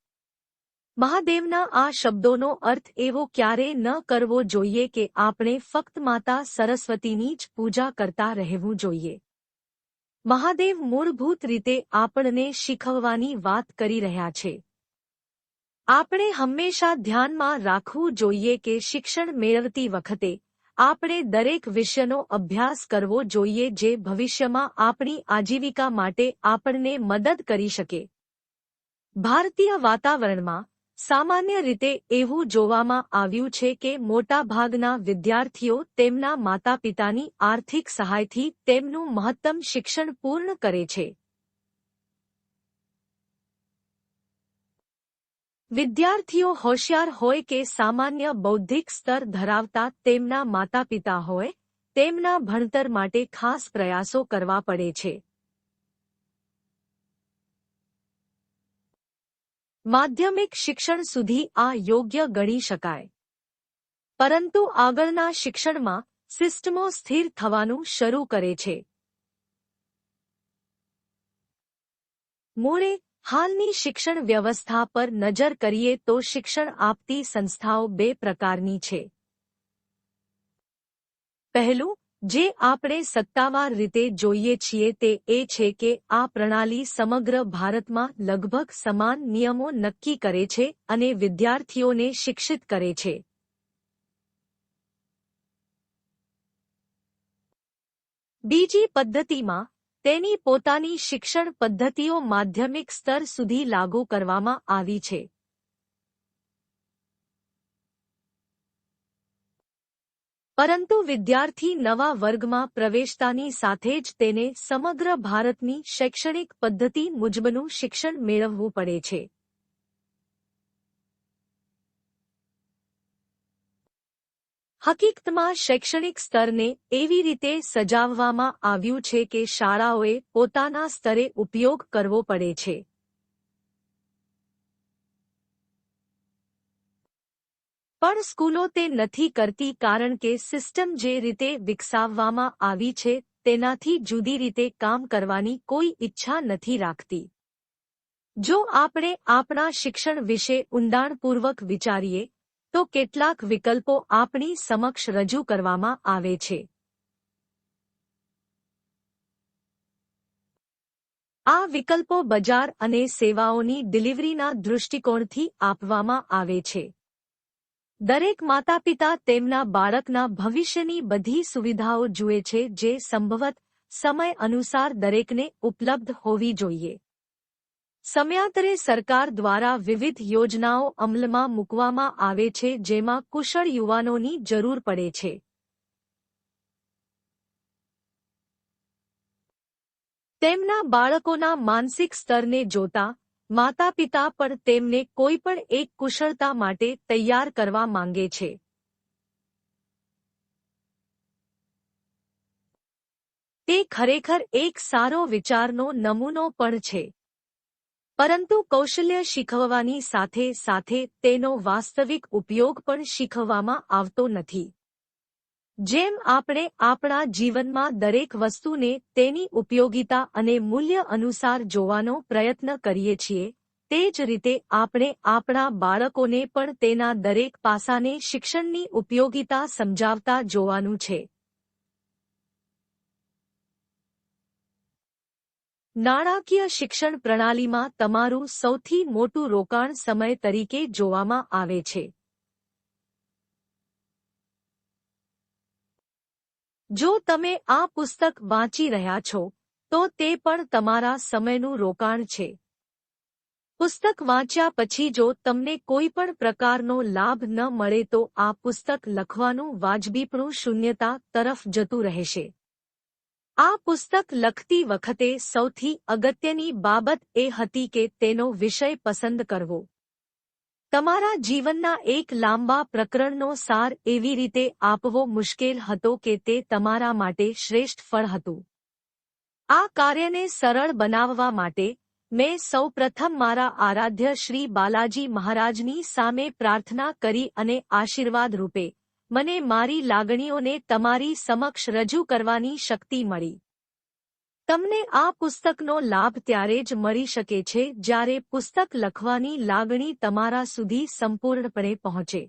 મહાદેવના આ શબ્દોનો અર્થ એવો ક્યારેય ન કરવો જોઈએ કે આપણે ફક્ત માતા સરસ્વતીની જ પૂજા કરતા રહેવું જોઈએ. મહાદેવ મૂળભૂત રીતે આપણને શીખવવાની વાત કરી રહ્યા છે. આપણે હંમેશા ધ્યાનમાં રાખવું જોઈએ કે શિક્ષણ મેળવતી વખતે આપણે દરેક વિષયનો અભ્યાસ કરવો જોઈએ જે ભવિષ્યમાં આપણી આજીવિકા માટે આપણને મદદ કરી શકે. ભારતીય વાતાવરણમાં સામાન્ય રીતે એવું જોવામાં આવ્યું છે કે મોટાભાગના વિદ્યાર્થીઓ તેમના માતાપિતાની આર્થિક સહાયથી તેમનું મહત્તમ શિક્ષણ પૂર્ણ કરે છે. વિદ્યાર્થીઓ હોશિયાર હોય કે સામાન્ય બૌદ્ધિક સ્તર ધરાવતા તેમના માતાપિતા હોય, તેમના ભણતર માટે ખાસ પ્રયાસો કરવા પડે છે. માધ્યમિક શિક્ષણ સુધી આ યોગ્ય ગણી શકાય. પરંતુ આગળના શિક્ષણમાં સિસ્ટમો સ્થિર થવાનું શરૂ કરે છે. મૂળે હાલની શિક્ષણ વ્યવસ્થા પર નજર કરીએ તો શિક્ષણ આપતી સંસ્થાઓ બે પ્રકારની છે. પહેલું, જે આપણે સત્તાવાર રીતે જોઈએ છીએ તે એ છે કે આ પ્રણાલી સમગ્ર ભારતમાં લગભગ સમાન નિયમો નક્કી કરે છે અને વિદ્યાર્થીઓને શિક્ષિત કરે છે. બીજી પદ્ધતિમાં તેની પોતાની શિક્ષણ પદ્ધતિઓ માધ્યમિક સ્તર સુધી લાગુ કરવામાં આવી છે. પરંતુ વિદ્યાર્થી નવા વર્ગમાં પ્રવેશતાની સાથે જ તેને સમગ્ર ભારતની શૈક્ષણિક પદ્ધતિ મુજબનું શિક્ષણ મેળવવું પડે છે. હકીકતમાં શૈક્ષણિક સ્તરને એવી રીતે સજાવવામાં આવ્યું છે કે શાળાઓએ પોતાના સ્તરે ઉપયોગ કરવો પડે છે. પણ સ્કૂલો તે નથી કરતી કારણ કે સિસ્ટમ જે રીતે વિકસાવવામાં આવી છે તેનાથી જુદી રીતે કામ કરવાની કોઈ ઈચ્છા નથી રાખતી. જો આપણે આપણા શિક્ષણ વિશે ઊંડાણપૂર્વક વિચારીએ તો કેટલાક વિકલ્પો આપણી સમક્ષ રજૂ કરવામાં આવે છે. આ વિકલ્પો બજાર અને સેવાઓની ડિલિવરીના દૃષ્ટિકોણથી આપવામાં આવે છે. દરેક માતાપિતા તેમના બાળકના ભવિષ્યની બધી સુવિધાઓ જુએ છે જે સંભવત સમય અનુસાર દરેકને ઉપલબ્ધ હોવી જોઈએ. સમયાંતરે સરકાર દ્વારા વિવિધ યોજનાઓ અમલમાં મૂકવામાં આવે છે જેમાં કુશળ યુવાનોની જરૂર પડે છે. તેમના બાળકોના માનસિક સ્તરને જોતા માતાપિતા પણ તેમને કોઈપણ એક કુશળતા માટે તૈયાર કરવા માંગે છે. તે ખરેખર એક સારો વિચારનો નમૂનો પણ છે. પરંતુ કૌશલ્ય શીખવવાની સાથે સાથે તેનો વાસ્તવિક ઉપયોગ પણ શીખવવામાં આવતો નથી. જેમ આપણે આપણા જીવનમાં દરેક વસ્તુને તેની ઉપયોગિતા અને મૂલ્ય અનુસાર જોવાનો પ્રયત્ન કરીએ છીએ, તે જ રીતે આપણે આપણા બાળકોને પણ તેના દરેક પાસાને શિક્ષણની ઉપયોગિતા સમજાવતા જોવાનું છે. નાણાકીય શિક્ષણ પ્રણાલીમાં તમારું સૌથી મોટું રોકાણ સમય તરીકે જોવામાં આવે છે. જો તમે આ પુસ્તક વાંચી રહ્યા છો, તો તે પણ તમારા સમયનું રોકાણ છે. પુસ્તક વાંચ્યા પછી જો તમને કોઈ પણ પ્રકારનો લાભ ન મળે તો આ પુસ્તક લખવાનું વાજબીપણું શૂન્યતા તરફ જતું રહેશે. આ પુસ્તક લખતી વખતે સૌથી અગત્યની બાબત એ હતી કે તેનો વિષય પસંદ કરવો. તમારા જીવનના એક લાંબા પ્રકરણનો સાર એવી રીતે આપવો મુશ્કેલ હતો કે તે તમારા માટે શ્રેષ્ઠ ફળ હતું. આ કાર્યને સરળ બનાવવા માટે મેં સૌપ્રથમ મારા આરાધ્ય શ્રી બાલાજી મહારાજની સામે પ્રાર્થના કરી અને આશીર્વાદ રૂપે મને મારી લાગણીઓને તમારી સમક્ષ રજૂ કરવાની શક્તિ મળી. તમને આ પુસ્તકનો લાભ ત્યારે જ મળી શકે છે જ્યારે પુસ્તક લખવાની લાગણી તમારા સુધી સંપૂર્ણપણે પહોંચે.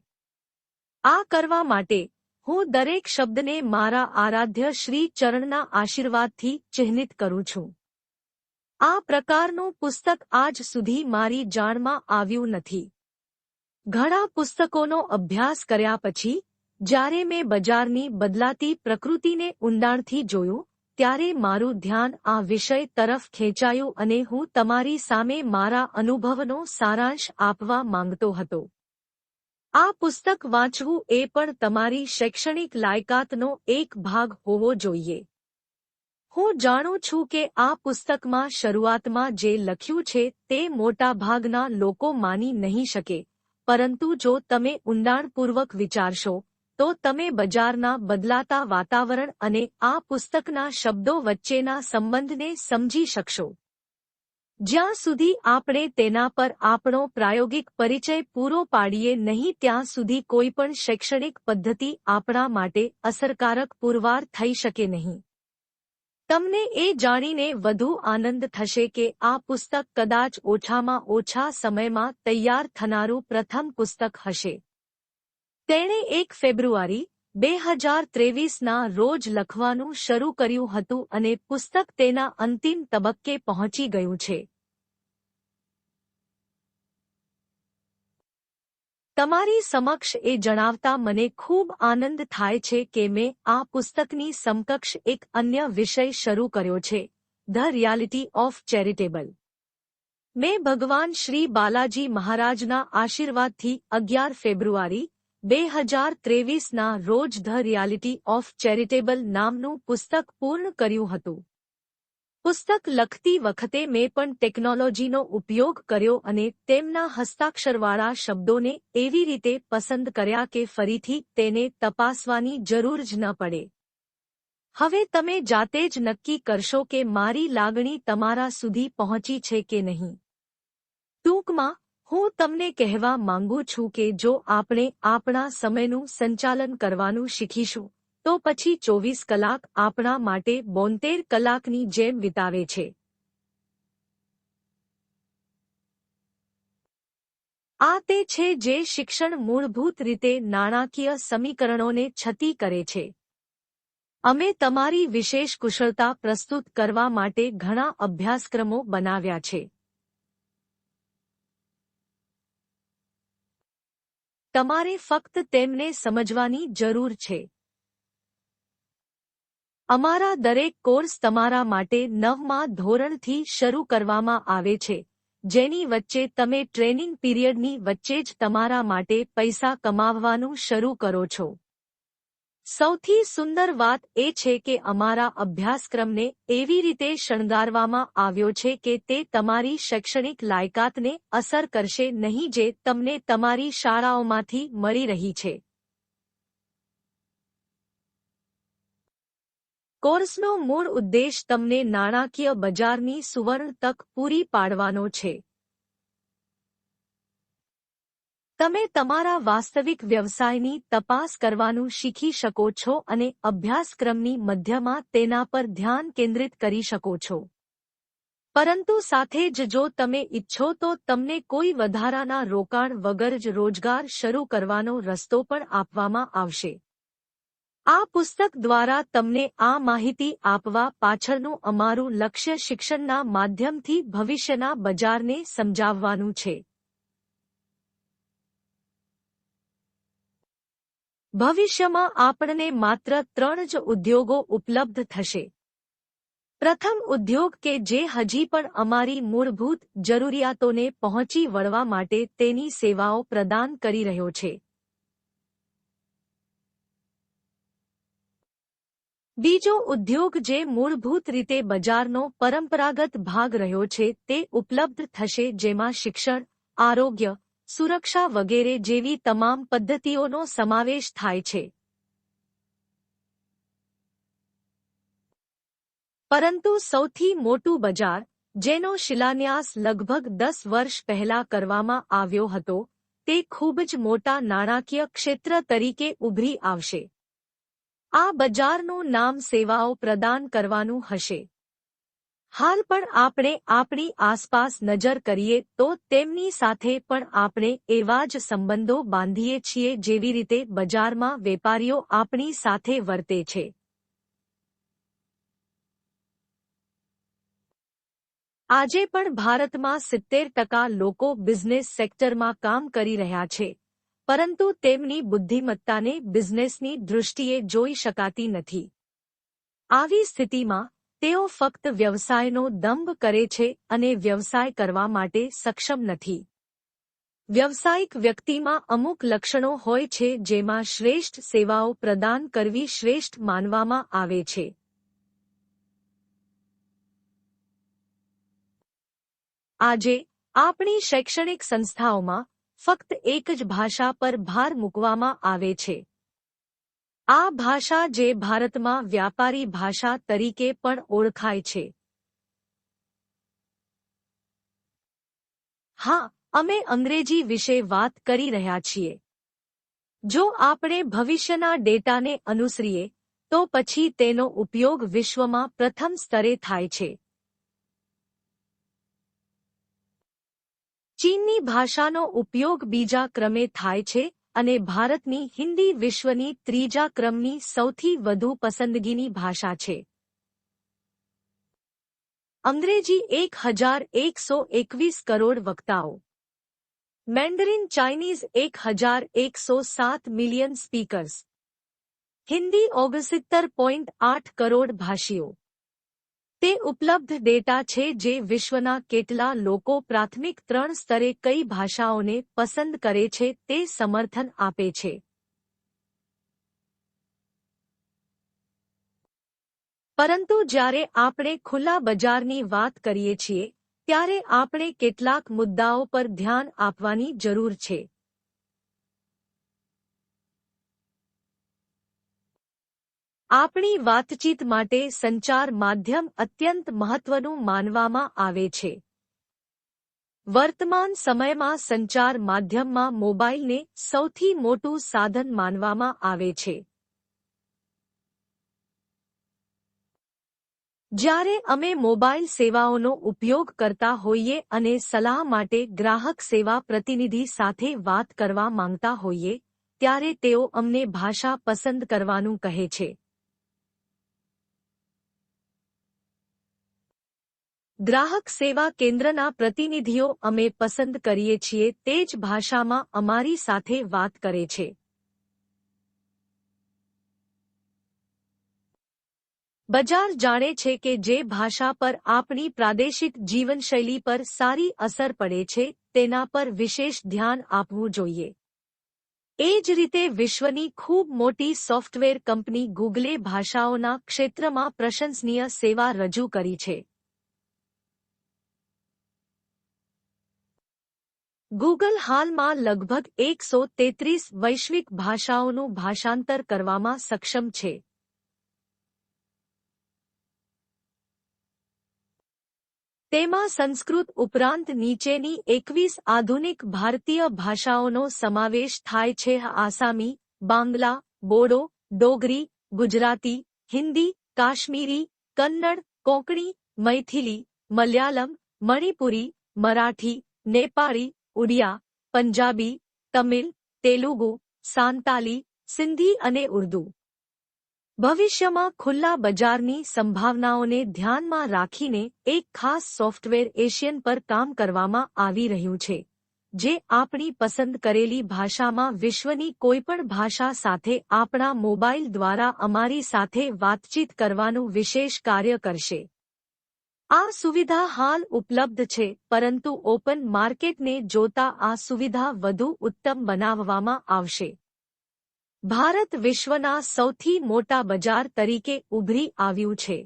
આ કરવા માટે હું દરેક શબ્દને મારા આરાધ્ય શ્રી ચરણના આશીર્વાદથી ચિહ્નિત કરું છું. આ પ્રકારનું પુસ્તક આજ સુધી મારી જાણમાં આવ્યું નથી. ઘણા પુસ્તકોનો અભ્યાસ કર્યા પછી જ્યારે મેં બજારની બદલાતી પ્રકૃતિને ઊંડાણથી જોયું, ત્યારે મારું ધ્યાન આ વિષય તરફ ખેંચાયું અને હું તમારી સામે મારા અનુભવનો સારાંશ આપવા માંગતો હતો. આ પુસ્તક વાંચવું એ પણ તમારી શૈક્ષણિક લાયકાતનો એક ભાગ હોવો જોઈએ. હું જાણું છું કે આ પુસ્તકમાં શરૂઆતમાં જે લખ્યું છે તે મોટા ભાગના લોકો માની નહીં શકે, પરંતુ જો તમે ઊંડાણપૂર્વક વિચારશો તો તમે બજારના બદલાતા વાતાવરણ અને આ પુસ્તકના શબ્દો વચ્ચેના સંબંધને સમજી શકશો. જ્યાં સુધી આપણે તેના પર આપણો પ્રાયોગિક પરિચય પૂરો પાડીએ નહીં ત્યાં સુધી કોઈપણ શૈક્ષણિક પદ્ધતિ આપણા માટે અસરકારક પુરવાર થઈ શકે નહીં. તમને એ જાણીને વધુ આનંદ થશે કે આ પુસ્તક કદાચ ઓછામાં ઓછા સમયમાં તૈયાર થનારું પ્રથમ પુસ્તક હશે. તેણે 1 ફેબ્રુઆરી 2023ના રોજ લખવાનું શરૂ કર્યું હતું અને પુસ્તક તેના અંતિમ તબક્કે પહોંચી ગયું છે. તમારી સમક્ષ એ જણાવતા મને ખૂબ આનંદ થાય છે કે મેં આ પુસ્તકની સમકક્ષ એક અન્ય વિષય શરૂ કર્યો છે, ધ રિયાલિટી ઓફ ચેરિટેબલ. મેં ભગવાન શ્રી બાલાજી મહારાજના આશીર્વાદથી 11 ફેબ્રુઆરી 2023ના રોજ ધ રિયાલિટી ઓફ ચેરિટેબલ નામનું પુસ્તક પૂર્ણ કર્યું હતું. પુસ્તક લખતી વખતે મેં પણ ટેકનોલોજીનો ઉપયોગ કર્યો અને તેમના હસ્તાક્ષરવાળા શબ્દોને એવી રીતે પસંદ કર્યા કે ફરીથી તેને તપાસવાની જરૂર જ ન પડે. હવે તમે જાતે જ નક્કી કરશો કે મારી લાગણી તમારા સુધી પહોંચી છે કે નહીં. ટૂંકમાં હું તમને કહેવા માંગુ છું કે જો આપણે આપણા સમયનું સંચાલન કરવાનું શીખીશું તો પછી 24 કલાક આપણા માટે 72 કલાકની જેમ વિતાવે છે. આ તે છે જે શિક્ષણ મૂળભૂત રીતે નાણાકીય સમીકરણોને છતી કરે છે. અમે તમારી વિશેષ કુશળતા પ્રસ્તુત કરવા માટે ઘણા અભ્યાસક્રમો બનાવ્યા છે. તમારે ફક્ત તેમને સમજવાની જરૂર છે. અમારા દરેક કોર્સ તમારા માટે 9મા ધોરણથી શરૂ કરવામાં આવે છે, જેની વચ્ચે તમે ટ્રેનિંગ પીરિયડની વચ્ચે જ તમારા માટે પૈસા કમાવવાનું શરૂ કરો છો. સૌથી સુંદર વાત એ છે કે અમારા અભ્યાસક્રમને એવી રીતે શણગારવામાં આવ્યો છે કે તે તમારી શૈક્ષણિક લાયકાતને અસર કરશે નહીં જે તમને તમારી શાળાઓમાંથી મળી રહી છે. કોર્સનો મૂળ ઉદ્દેશ તમને નાણાકીય બજારની સુવર્ણ તક પૂરી પાડવાનો છે. તમે તમારા વાસ્તવિક વ્યવસાયની તપાસ કરવાનું શીખી શકો છો અને અભ્યાસક્રમની મધ્યમાં તેના પર ધ્યાન કેન્દ્રિત કરી શકો છો. પરંતુ સાથે જ જો તમે ઈચ્છો તો તમને કોઈ વધારાના રોકાણ વગર જ રોજગાર શરૂ કરવાનો રસ્તો પણ આપવામાં આવશે. આ પુસ્તક દ્વારા તમને આ માહિતી આપવા પાછળનું અમારું લક્ષ્ય શિક્ષણના માધ્યમથી ભવિષ્યના બજારને સમજાવવાનું છે. ભવિષ્યમાં આપણને માત્ર 3 જ ઉદ્યોગો ઉપલબ્ધ થશે. પ્રથમ ઉદ્યોગ કે જે હજી પણ અમારી મૂળભૂત જરૂરિયાતોને પહોંચી વળવા માટે તેની સેવાઓ પ્રદાન કરી રહ્યો છે. બીજો ઉદ્યોગ જે મૂળભૂત રીતે બજારનો પરંપરાગત ભાગ રહ્યો છે તે ઉપલબ્ધ થશે જેમાં શિક્ષણ, આરોગ્ય, સુરક્ષા વગેરે જેવી તમામ પદ્ધતિઓનો સમાવેશ થાય છે. પરંતુ સૌથી મોટું બજાર, જેનો શિલાન્યાસ લગભગ 10 વર્ષ પહેલા કરવામાં આવ્યો હતો, તે ખૂબ જ મોટા નાણાકીય ક્ષેત્ર તરીકે ઉભરી આવશે. આ બજારનું નામ સેવાઓ પ્રદાન કરવાનું હશે. હાલ પણ આપણે આપણી આસપાસ નજર કરીએ તો તેમની સાથે પણ આપણે એવા જ સંબંધો બાંધીએ છીએ જેવી રીતે બજારમાં વેપારીઓ આપણી સાથે વર્તે છે. આજે પણ ભારતમાં 70% લોકો બિઝનેસ સેક્ટરમાં કામ કરી રહ્યા છે, પરંતુ તેમની બુદ્ધિમત્તાને બિઝનેસની દૃષ્ટિએ જોઈ શકાતી નથી. આવી સ્થિતિમાં તેઓ ફક્ત વ્યવસાયનો દંભ કરે છે અને વ્યવસાય કરવા માટે સક્ષમ નથી. વ્યવસાયિક વ્યક્તિમાં અમુક લક્ષણો હોય છે જેમાં શ્રેષ્ઠ સેવાઓ પ્રદાન કરવી શ્રેષ્ઠ માનવામાં આવે છે. આજે આપણી શૈક્ષણિક સંસ્થાઓમાં ફક્ત એક જ ભાષા પર ભાર મૂકવામાં આવે છે. આ ભાષા જે ભારતમાં વ્યાપારી ભાષા તરીકે પણ ઓળખાય છે. હા, અમે અંગ્રેજી વિશે વાત કરી રહ્યા છીએ. જો આપણે ભવિષ્યના ડેટાને અનુસરીએ તો પછી તેનો ઉપયોગ વિશ્વમાં પ્રથમ સ્તરે થાય છે. ચીનની ભાષાનો ઉપયોગ બીજા ક્રમે થાય છે અને ભારતની હિન્દી વિશ્વની ત્રીજા ક્રમની સૌથી વધુ પસંદગીની ભાષા છે. અંગ્રેજી 1121 કરોડ વક્તાઓ Mandarin Chinese 1107 million speakers. Hindi 69.8 crore ભાષીઓ। તે ઉપલબ્ધ ડેટા છે જે વિશ્વના કેટલા લોકો પ્રાથમિક 3 સ્તરે કઈ ભાષાઓને પસંદ કરે છે તે સમર્થન આપે છે। પરંતુ જ્યારે આપણે ખુલ્લા બજારની વાત કરીએ છીએ ત્યારે આપણે કેટલાક મુદ્દાઓ પર ધ્યાન આપવાની જરૂર છે। આપણી વાતચીત માટે સંચાર માધ્યમ અત્યંત મહત્વનું માનવામાં આવે છે। વર્તમાન સમયમાં સંચાર માધ્યમમાં મોબાઈલને સૌથી મોટું સાધન માનવામાં આવે છે। જ્યારે અમે મોબાઈલ સેવાઓનો ઉપયોગ કરતા હોઈએ અને સલાહ માટે ગ્રાહક સેવા પ્રતિનિધિ સાથે વાત કરવા માંગતા હોઈએ ત્યારે તેઓ અમને ભાષા પસંદ કરવાનું કહે છે। ગ્રાહક સેવા કેન્દ્રના પ્રતિનિધિઓ અમે પસંદ કરીએ છીએ તે જ ભાષામાં અમારી સાથે વાત કરે છે। બજાર જાણે છે કે જે ભાષા પર આપણી પ્રાદેશિક જીવનશૈલી પર સારી અસર પડે છે તેના પર વિશેષ ધ્યાન આપવું જોઈએ। એ જ રીતે વિશ્વની ખૂબ મોટી સોફ્ટવેર કંપની ગૂગલે ભાષાઓના ક્ષેત્રમાં પ્રશંસનીય સેવા રજૂ કરી છે। ગૂગલ હાલમાં લગભગ 133 વૈશ્વિક ભાષાઓનું ભાષાંતર કરવામાં સક્ષમ છે। તેમાં સંસ્કૃત ઉપરાંત નીચેની 21 આધુનિક ભારતીય ભાષાઓનો સમાવેશ થાય છે: આસામી, બાંગ્લા, બોડો, ડોગરી, ગુજરાતી, હિન્દી, કાશ્મીરી, કન્નડ, કોંકણી, મૈથિલી, મલયાલમ, મણિપુરી, મરાઠી, નેપાળી, ઉડિયા, પંજાબી, તમિલ, તેલુગુ, સાંતાલી, સિંધી અને ઉર્દૂ। ભવિષ્યમાં ખુલ્લા બજારની સંભાવનાઓને ધ્યાનમાં રાખીને એક ખાસ સોફ્ટવેર એશિયન પર કામ કરવામાં આવી રહ્યું છે જે આપણી પસંદ કરેલી ભાષામાં વિશ્વની કોઈપણ ભાષા સાથે આપણા મોબાઈલ દ્વારા અમારી સાથે વાતચીત કરવાનું વિશેષ કાર્ય કરશે। આ સુવિધા હાલ ઉપલબ્ધ છે પરંતુ ઓપન માર્કેટને જોતા આ સુવિધા વધુ ઉત્તમ બનાવવામાં આવશે। ભારત વિશ્વના સૌથી મોટા બજાર તરીકે ઉભરી આવ્યું છે।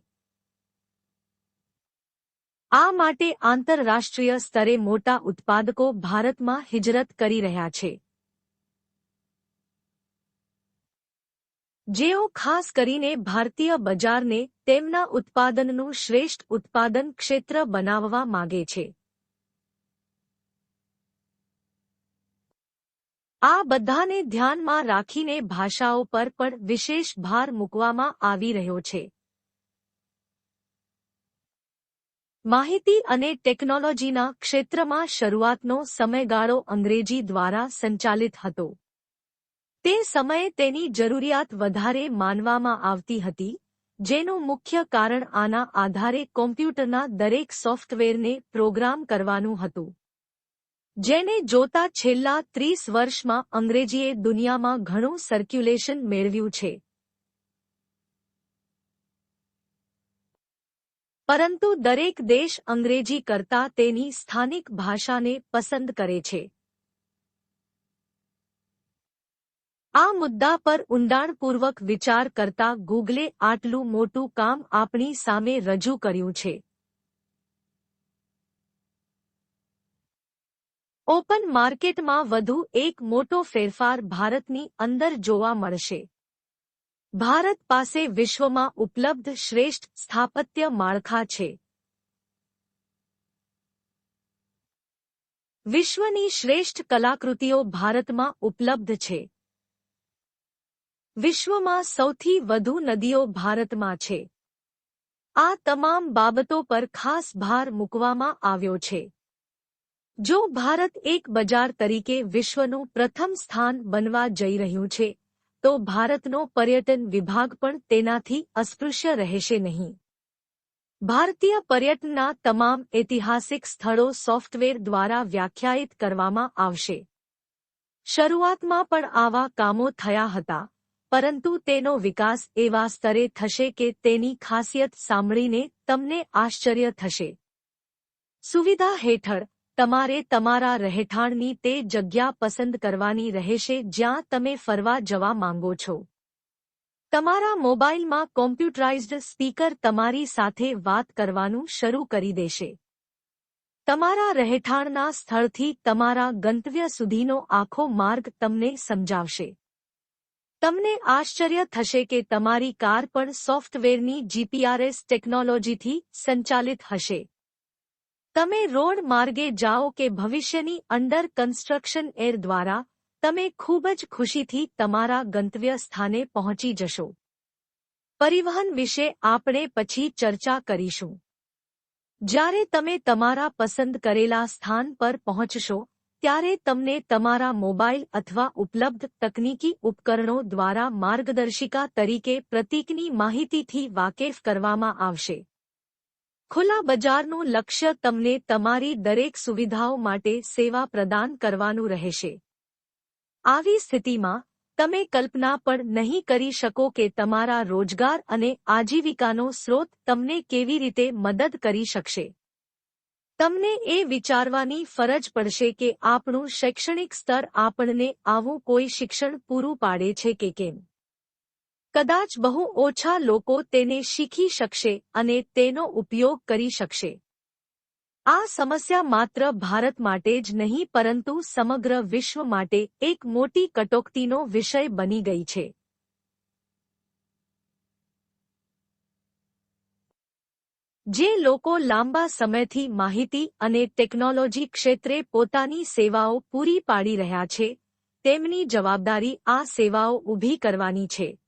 આ માટે આંતરરાષ્ટ્રીય સ્તરે મોટા ઉત્પાદકો ભારતમાં હિજરત કરી રહ્યા છે જેઓ ખાસ કરીને ભારતીય બજારને તેમના ઉત્પાદનનું શ્રેષ્ઠ ઉત્પાદન ક્ષેત્ર બનાવવા માગે છે। આ બધાને ધ્યાનમાં રાખીને ભાષાઓ પર પણ વિશેષ ભાર મૂકવામાં આવી રહ્યો છે। માહિતી અને ટેકનોલોજીના ક્ષેત્રમાં શરૂઆતનો સમયગાળો અંગ્રેજી દ્વારા સંચાલિત હતો। તે સમયે તેની જરૂરિયાત વધારે માનવામાં આવતી હતી જેનું મુખ્ય કારણ આના આધારે કોમ્પ્યુટરના દરેક સોફ્ટવેરને પ્રોગ્રામ કરવાનું હતું જેને જોતા છેલ્લા 30 વર્ષમાં અંગ્રેજીએ દુનિયામાં ઘણું સર્ક્યુલેશન મેળવ્યું છે। પરંતુ દરેક દેશ અંગ્રેજી કરતાં તેની સ્થાનિક ભાષાને પસંદ કરે છે। આ મુદ્દા પર ઊંડાણપૂર્વક વિચાર કરતા ગૂગલે આટલું મોટું કામ આપણી સામે રજૂ કર્યું છે। ઓપન માર્કેટમાં વધુ એક મોટો ફેરફાર ભારતની અંદર જોવા મળશે। ભારત પાસે વિશ્વમાં ઉપલબ્ધ શ્રેષ્ઠ સ્થાપત્ય માળખા છે। વિશ્વની શ્રેષ્ઠ કલાકૃતિઓ ભારતમાં ઉપલબ્ધ છે। વિશ્વમાં સૌથી વધુ નદીઓ ભારતમાં છે। આ તમામ બાબતો પર ખાસ ભાર મૂકવામાં આવ્યો છે। જો ભારત એક બજાર તરીકે વિશ્વનું પ્રથમ સ્થાન બનવા જઈ રહ્યું છે તો ભારતનો પર્યટન વિભાગ પણ તેનાથી અસ્પૃશ્ય રહેશે નહીં। ભારતીય પર્યટનના તમામ ઐતિહાસિક સ્થળો સોફ્ટવેર દ્વારા વ્યાખ્યાયિત કરવામાં આવશે. શરૂઆતમાં પણ આવા કામો થયા હતા, પરંતુ તેનો વિકાસ એવા સ્તરે થશે કે તેની ખાસિયત સાંભળીને તમને આશ્ચર્ય થશે. સુવિધા હેઠળ તમારે તમારા રહેઠાણની તે જગ્યા પસંદ કરવાની રહેશે જ્યાં તમે ફરવા જવા માંગો છો. તમારા મોબાઈલમાં કોમ્પ્યુટરાઇઝ્ડ સ્પીકર તમારી સાથે વાત કરવાનું શરૂ કરી દેશે. તમારા રહેઠાણના સ્થળથી તમારા ગંતવ્ય સુધીનો આખો માર્ગ તમને સમજાવશે. તમને આશ્ચર્ય થશે કે તમારી કાર પણ સોફ્ટવેરની જીપીઆરએસ ટેકનોલોજીથી સંચાલિત હશે. તમે રોડ માર્ગે જાઓ કે ભવિષ્યની અંડર કન્સ્ટ્રક્શન એર દ્વારા, તમે ખૂબ જ ખુશીથી તમારા ગંતવ્ય સ્થાને પહોંચી જશો. પરિવહન વિશે આપણે પછી ચર્ચા કરીશું. જ્યારે તમે તમારા પસંદ કરેલા સ્થાન પર પહોંચશો, ત્યારે તમને તમારા મોબાઈલ અથવા ઉપલબ્ધ તકનીકી ઉપકરણો દ્વારા માર્ગદર્શિકા તરીકે પ્રતીકની માહિતીથી વાકેફ કરવામાં આવશે. ખુલ્લા બજારનું લક્ષ્ય તમને તમારી દરેક સુવિધાઓ માટે સેવા પ્રદાન કરવાનું રહેશે. આવી સ્થિતિમાં તમે કલ્પના પણ નહીં કરી શકો કે તમારા રોજગાર અને આજીવિકાનો સ્રોત તમને કેવી રીતે મદદ કરી શકશે. તમને એ વિચારવાની ફરજ પડશે કે આપણું શૈક્ષણિક સ્તર આપણને આવું કોઈ શિક્ષણ પૂરું પાડે છે કે કેમ. કદાચ બહુ ઓછા લોકો તેને શીખી શકશે અને તેનો ઉપયોગ કરી શકશે. આ સમસ્યા માત્ર ભારત માટે જ નહીં પરંતુ સમગ્ર વિશ્વ માટે એક મોટી કટોકટીનો વિષય બની ગઈ છે. જે લોકો લાંબા સમયથી માહિતી અને ટેકનોલોજી ક્ષેત્રે પોતાની સેવાઓ પૂરી પાડી રહ્યા છે, તેમની જવાબદારી આ સેવાઓ ઊભી કરવાની છે.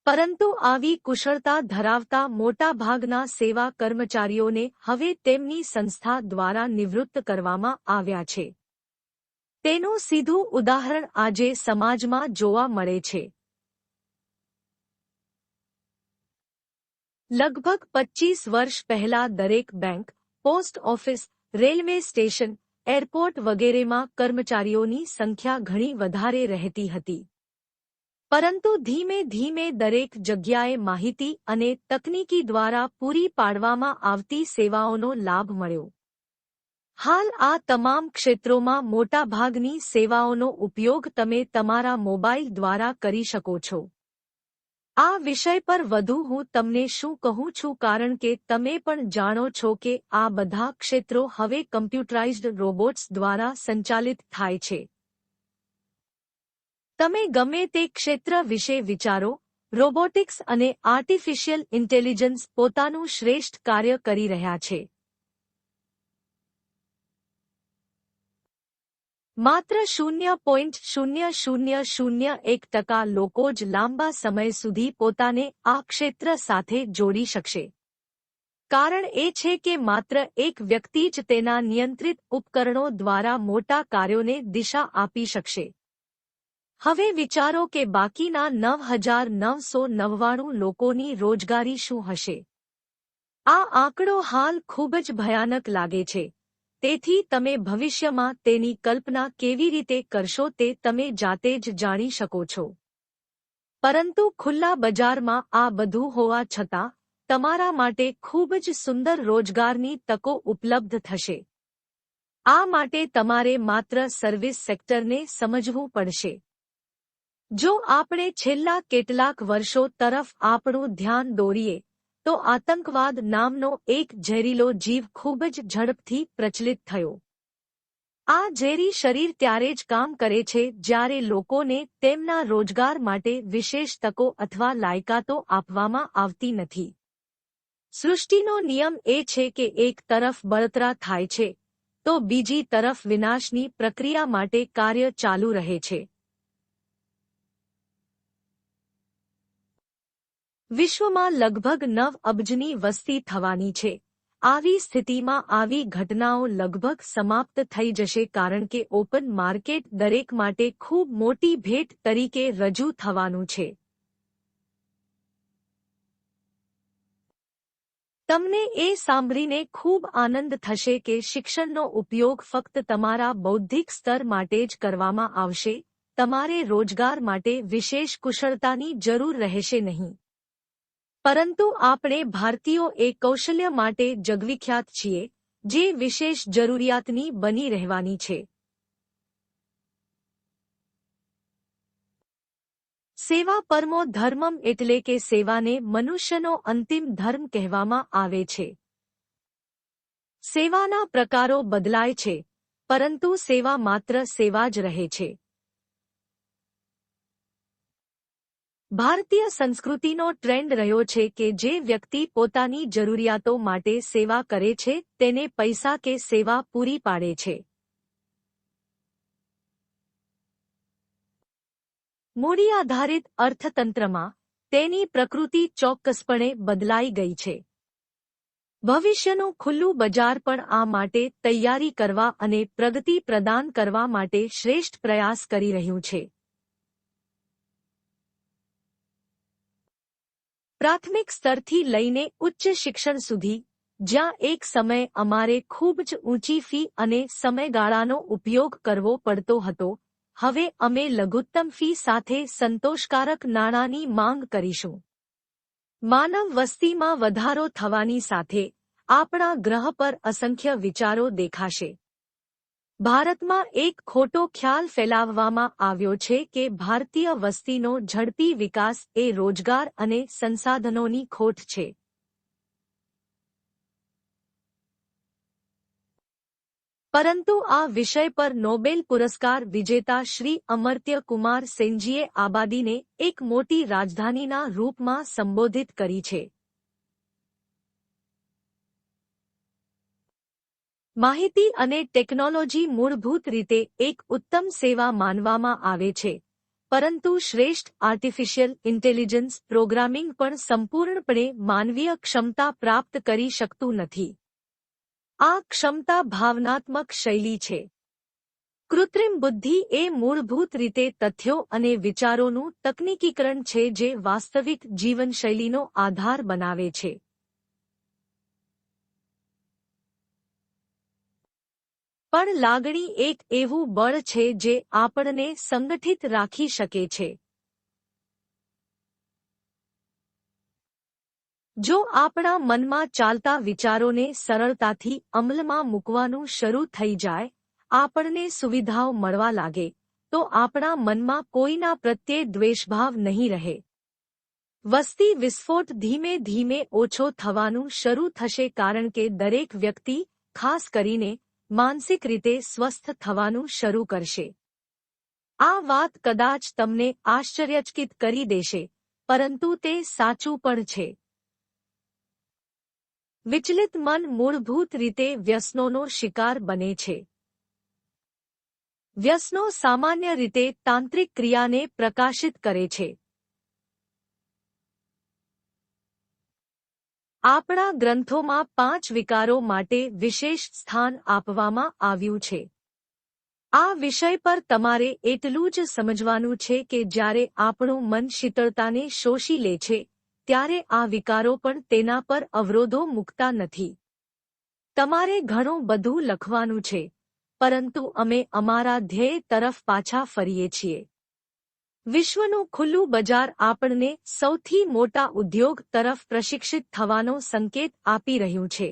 પરંતુ આવી કુશળતા ધરાવતા મોટાભાગના સેવા કર્મચારીઓને હવે તેમની સંસ્થા દ્વારા નિવૃત્ત કરવામાં આવ્યા છે. તેનું સીધું ઉદાહરણ આજે સમાજમાં જોવા મળે છે. લગભગ 25 વર્ષ પહેલા દરેક bank, post office, railway station, airport વગેરેમાં કર્મચારીઓની સંખ્યા ઘણી વધારે રહેતી હતી. પરંતુ ધીમે ધીમે દરેક જગ્યાએ માહિતી અને તકનીકી દ્વારા પૂરી પાડવામાં આવતી સેવાઓનો લાભ મળ્યો. હાલ આ તમામ ક્ષેત્રોમાં મોટાભાગની સેવાઓનો ઉપયોગ તમે તમારા મોબાઈલ દ્વારા કરી શકો છો. આ વિષય પર વધુ હું તમને શું કહું છું કારણ કે તમે પણ જાણો છો કે આ બધા ક્ષેત્રો હવે કમ્પ્યુટરાઇઝ્ડ રોબોટ્સ દ્વારા સંચાલિત થાય છે. તમે ગમે તે ક્ષેત્ર વિશે વિચારો, રોબોટિક્સ અને આર્ટિફિશિયલ ઇન્ટેલિજન્સ પોતાનું શ્રેષ્ઠ કાર્ય કરી રહ્યા છે. માત્ર 0.0001% લોકો જ લાંબા સમય સુધી પોતાને આ ક્ષેત્ર સાથે જોડી શકશે. કારણ એ છે કે માત્ર એક વ્યક્તિ જ તેના નિયંત્રિત ઉપકરણો દ્વારા મોટા કાર્યોને દિશા આપી શકશે. હવે વિચારો કે બાકીના 9,999 લોકોની રોજગારી શું હશે. આ આંકડો હાલ ખૂબ જ ભયાનક લાગે છે. તેથી તમે ભવિષ્યમાં તેની કલ્પના કેવી રીતે કરશો તે તમે જાતે જ જાણી શકો છો. પરંતુ ખુલ્લા બજારમાં આ બધું હોવા છતાં તમારા માટે ખૂબ જ સુંદર રોજગારની તકો ઉપલબ્ધ થશે. આ માટે તમારે માત્ર સર્વિસ સેક્ટરને સમજવું પડશે. જો આપણે છેલ્લા કેટલાક વર્ષો તરફ આપણું ધ્યાન દોરીએ, તો આતંકવાદ નામનો એક ઝેરીલો જીવ ખૂબ જ ઝડપથી પ્રચલિત થયો. આ ઝેરી શરીર ત્યારે જ કામ કરે છે જ્યારે લોકોને તેમના રોજગાર માટે વિશેષ તકો અથવા લાયકાતો આપવામાં આવતી નથી. સૃષ્ટિનો નિયમ એ છે કે એક તરફ બળતરા થાય છે, તો બીજી તરફ વિનાશની પ્રક્રિયા માટે કાર્ય ચાલુ રહે છે. વિશ્વમાં લગભગ 9 અબજની વસ્તી થવાની છે. આવી સ્થિતિમાં આવી ઘટનાઓ લગભગ સમાપ્ત થઈ જશે કારણ કે ઓપન માર્કેટ દરેક માટે ખૂબ મોટી ભેટ તરીકે રજૂ થવાનું છે. તમને એ સાંભળીને ખૂબ આનંદ થશે કે શિક્ષણનો ઉપયોગ ફક્ત તમારા બૌદ્ધિક સ્તર માટે જ કરવામાં આવશે, તમારે રોજગાર માટે વિશેષ કુશળતાની જરૂર રહેશે નહીં. પરંતુ આપણે ભારતીયો એ કૌશલ્ય માટે જગવિખ્યાત છીએ, જે વિશેષ જરૂરિયાતની બની રહેવાની છે. સેવા પરમો ધર્મમ એટલે કે સેવાને મનુષ્યનો અંતિમ ધર્મ કહેવામાં આવે છે. સેવાના પ્રકારો બદલાય છે, પરંતુ સેવા માત્ર સેવા જ રહે છે. ભારતીય સંસ્કૃતિનો ટ્રેન્ડ રહ્યો છે કે જે વ્યક્તિ પોતાની જરૂરિયાતો માટે સેવા કરે છે તેને પૈસા કે સેવા પૂરી પાડે છે. મૂડી આધારિત અર્થતંત્રમાં તેની પ્રકૃતિ ચોક્કસપણે બદલાઈ ગઈ છે. ભવિષ્યનું ખુલ્લું બજાર પણ આ માટે તૈયારી કરવા અને પ્રગતિ પ્રદાન કરવા માટે શ્રેષ્ઠ પ્રયાસ કરી રહ્યું છે. પ્રાથમિક સ્તરથી લઈને ઉચ્ચ શિક્ષણ સુધી, જ્યાં એક સમય અમારે ખૂબ જ ઊંચી ફી અને સમયગાળાનો ઉપયોગ કરવો પડતો હતો, હવે અમે લઘુત્તમ ફી સાથે સંતોષકારક નાણાંની માંગ કરીશું. માનવ વસ્તીમાં વધારો થવાની સાથે આપણા ગ્રહ પર અસંખ્ય વિચારો દેખાશે. ભારતમાં એક ખોટો ખ્યાલ ફેલાવવામાં આવ્યો છે કે ભારતીય વસ્તીનો ઝડપી વિકાસ એ રોજગાર અને સંસાધનોની ખોટ છે. પરંતુ આ વિષય પર નોબેલ પુરસ્કાર વિજેતા શ્રી અમર્ત્ય કુમાર સેનજીએ આબાદીને એક મોટી રાજધાનીના રૂપમાં સંબોધિત કરી છે. માહિતી અને ટેકનોલોજી મૂળભૂત રીતે એક ઉત્તમ સેવા માનવામાં આવે છે, પરંતુ શ્રેષ્ઠ આર્ટિફિશિયલ ઇન્ટેલિજન્સ પ્રોગ્રામિંગ પણ સંપૂર્ણપણે માનવીય ક્ષમતા પ્રાપ્ત કરી શકતું નથી. આ ક્ષમતા ભાવનાત્મક શૈલી છે. કૃત્રિમ બુદ્ધિ એ મૂળભૂત રીતે તથ્યો અને વિચારોનું તકનીકીકરણ છે જે વાસ્તવિક જીવનશૈલીનો આધાર બનાવે છે. પણ લાગણી એક એવું બળ છે જે આપણને સંગઠિત રાખી શકે છે. જો આપણા મનમાં ચાલતા વિચારોને સરળતાથી અમલમાં મૂકવાનું શરૂ થઈ જાય, આપણને સુવિધાઓ મળવા લાગે, તો આપણા મનમાં કોઈના પ્રત્યે દ્વેષભાવ નહીં રહે. વસ્તી વિસ્ફોટ ધીમે ધીમે ઓછો થવાનું શરૂ થશે કારણ કે દરેક વ્યક્તિ, ખાસ કરીને, માનસિક રીતે સ્વસ્થ થવાનું શરૂ કરશે. આ વાત કદાચ તમને આશ્ચર્યચકિત કરી દેશે, પરંતુ તે સાચું પણ છે. વિચલિત મન મૂળભૂત રીતે વ્યસનોનો શિકાર બને છે. વ્યસનો સામાન્ય રીતે તાંત્રિક ક્રિયાને પ્રકાશિત કરે છે. આપણા ગ્રંથોમાં 5 વિકારો માટે વિશેષ સ્થાન આપવામાં આવ્યું છે. આ વિષય પર તમારે એટલું જ સમજવાનું છે કે જ્યારે આપણું મન શીતળતાને શોષી લે છે, ત્યારે આ વિકારો પણ તેના પર અવરોધો મૂકતા નથી. તમારે ઘણું બધું લખવાનું છે, પરંતુ અમે અમારા ધ્યેય તરફ પાછા ફરીએ છીએ. વિશ્વનું ખુલ્લું બજાર આપણને સૌથી મોટા ઉદ્યોગ તરફ પ્રશિક્ષિત થવાનો સંકેત આપી રહ્યું છે.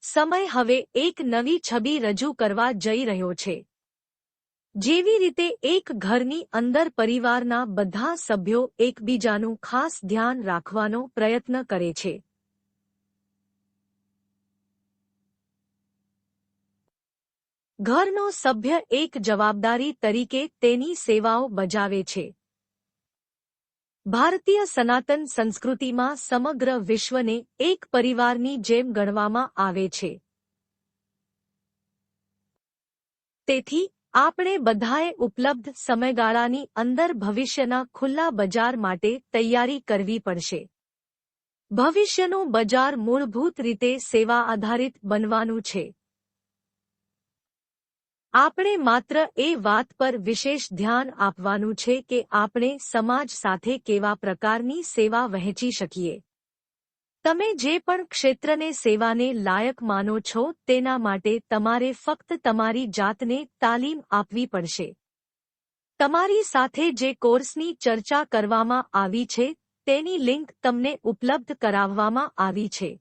સમય હવે એક નવી છબી રજૂ કરવા જઈ રહ્યો છે. જેવી રીતે એક ઘરની અંદર પરિવારના બધા સભ્યો એકબીજાનું ખાસ ધ્યાન રાખવાનો પ્રયત્ન કરે છે. ઘરનો સભ્ય એક જવાબદારી તરીકે તેની સેવાઓ બજાવે છે. ભારતીય સનાતન સંસ્કૃતિમાં સમગ્ર વિશ્વને એક પરિવારની જેમ ગણવામાં આવે છે. તેથી આપણે બધાએ ઉપલબ્ધ સમયગાળાની અંદર ભવિષ્યના ખુલ્લા બજાર માટે તૈયારી કરવી પડશે. ભવિષ્યનું બજાર મૂળભૂત રીતે સેવા આધારિત બનવાનું છે. આપણે માત્ર એ વાત પર વિશેષ ધ્યાન આપવાનું છે કે આપણે સમાજ સાથે કેવા પ્રકારની સેવા વહેંચી શકીએ. તમે જે પણ ક્ષેત્રને સેવાને લાયક માનો છો તેના માટે તમારે ફક્ત તમારી જાતને તાલીમ આપવી પડશે. તમારી સાથે જે કોર્સની ચર્ચા કરવામાં આવી છે તેની લિંક તમને ઉપલબ્ધ કરાવવામાં આવી છે.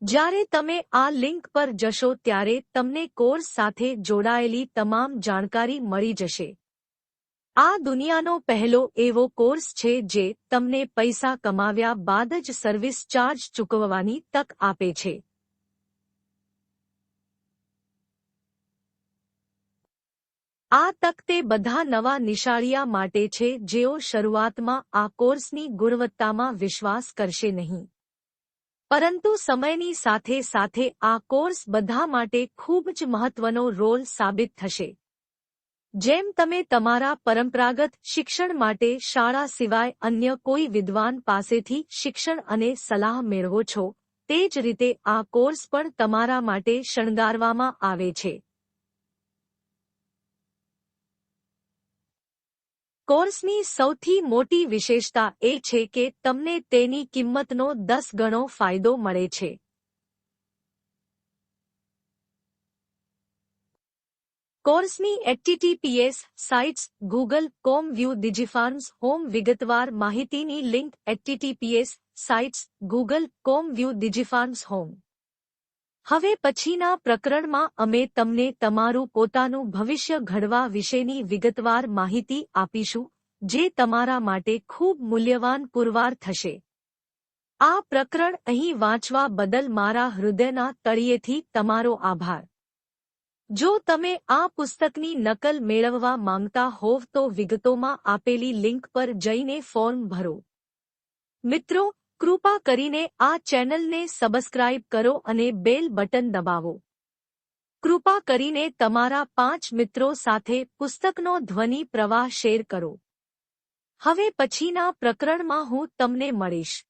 જ્યારે તમે આ લિંક પર જશો ત્યારે તમને કોર્સ સાથે જોડાયેલી તમામ જાણકારી મળી જશે. આ દુનિયાનો પહેલો એવો કોર્સ છે જે તમને પૈસા કમાવ્યા બાદ જ સર્વિસ ચાર્જ ચૂકવવાની તક આપે છે. આ તક તે બધા નવા નિશાળિયા માટે છે જેઓ શરૂઆતમાં આ કોર્સની ગુણવત્તામાં વિશ્વાસ કરશે નહીં. પરંતુ સમયની સાથે સાથે આ કોર્સ બધા માટે ખૂબ જ મહત્વનો રોલ સાબિત થશે. જેમ તમે તમારા પરંપરાગત શિક્ષણ માટે શાળા સિવાય અન્ય કોઈ વિદ્વાન પાસેથી શિક્ષણ અને સલાહ મેળવો છો, તે જ રીતે આ કોર્સ પણ તમારા માટે શણગારવામાં આવે છે. કોર્સની સૌથી મોટી વિશેષતા એ છે કે તમને તેની કિંમતનો 10 ગણો ફાયદો મળે છે. કોર્સની https sites google.com view digifarms home વિગતવાર માહિતીની link https sites google.com view digifarms home. હવે પછીના પ્રકરણમાં અમે તમને તમારું પોતાનું ભવિષ્ય ઘડવા વિશેની વિગતવાર માહિતી આપીશું, જે તમારા માટે ખૂબ મૂલ્યવાન પુરવાર થશે. આ પ્રકરણ અહીં વાંચવા બદલ મારા હૃદયના તળિયેથી તમારો આભાર. જો તમે આ પુસ્તકની નકલ મેળવવા માંગતા હોવ તો વિગતોમાં આપેલી લિંક પર જઈને ફોર્મ ભરો. મિત્રો, કૃપા કરીને આ ચેનલને સબસ્ક્રાઇબ કરો અને બેલ બટન દબાવો. કૃપા કરીને તમારા 5 મિત્રો સાથે પુસ્તકનો ધ્વનિ પ્રવાહ શેર કરો. હવે પછીના પ્રકરણમાં હું તમને મળીશ.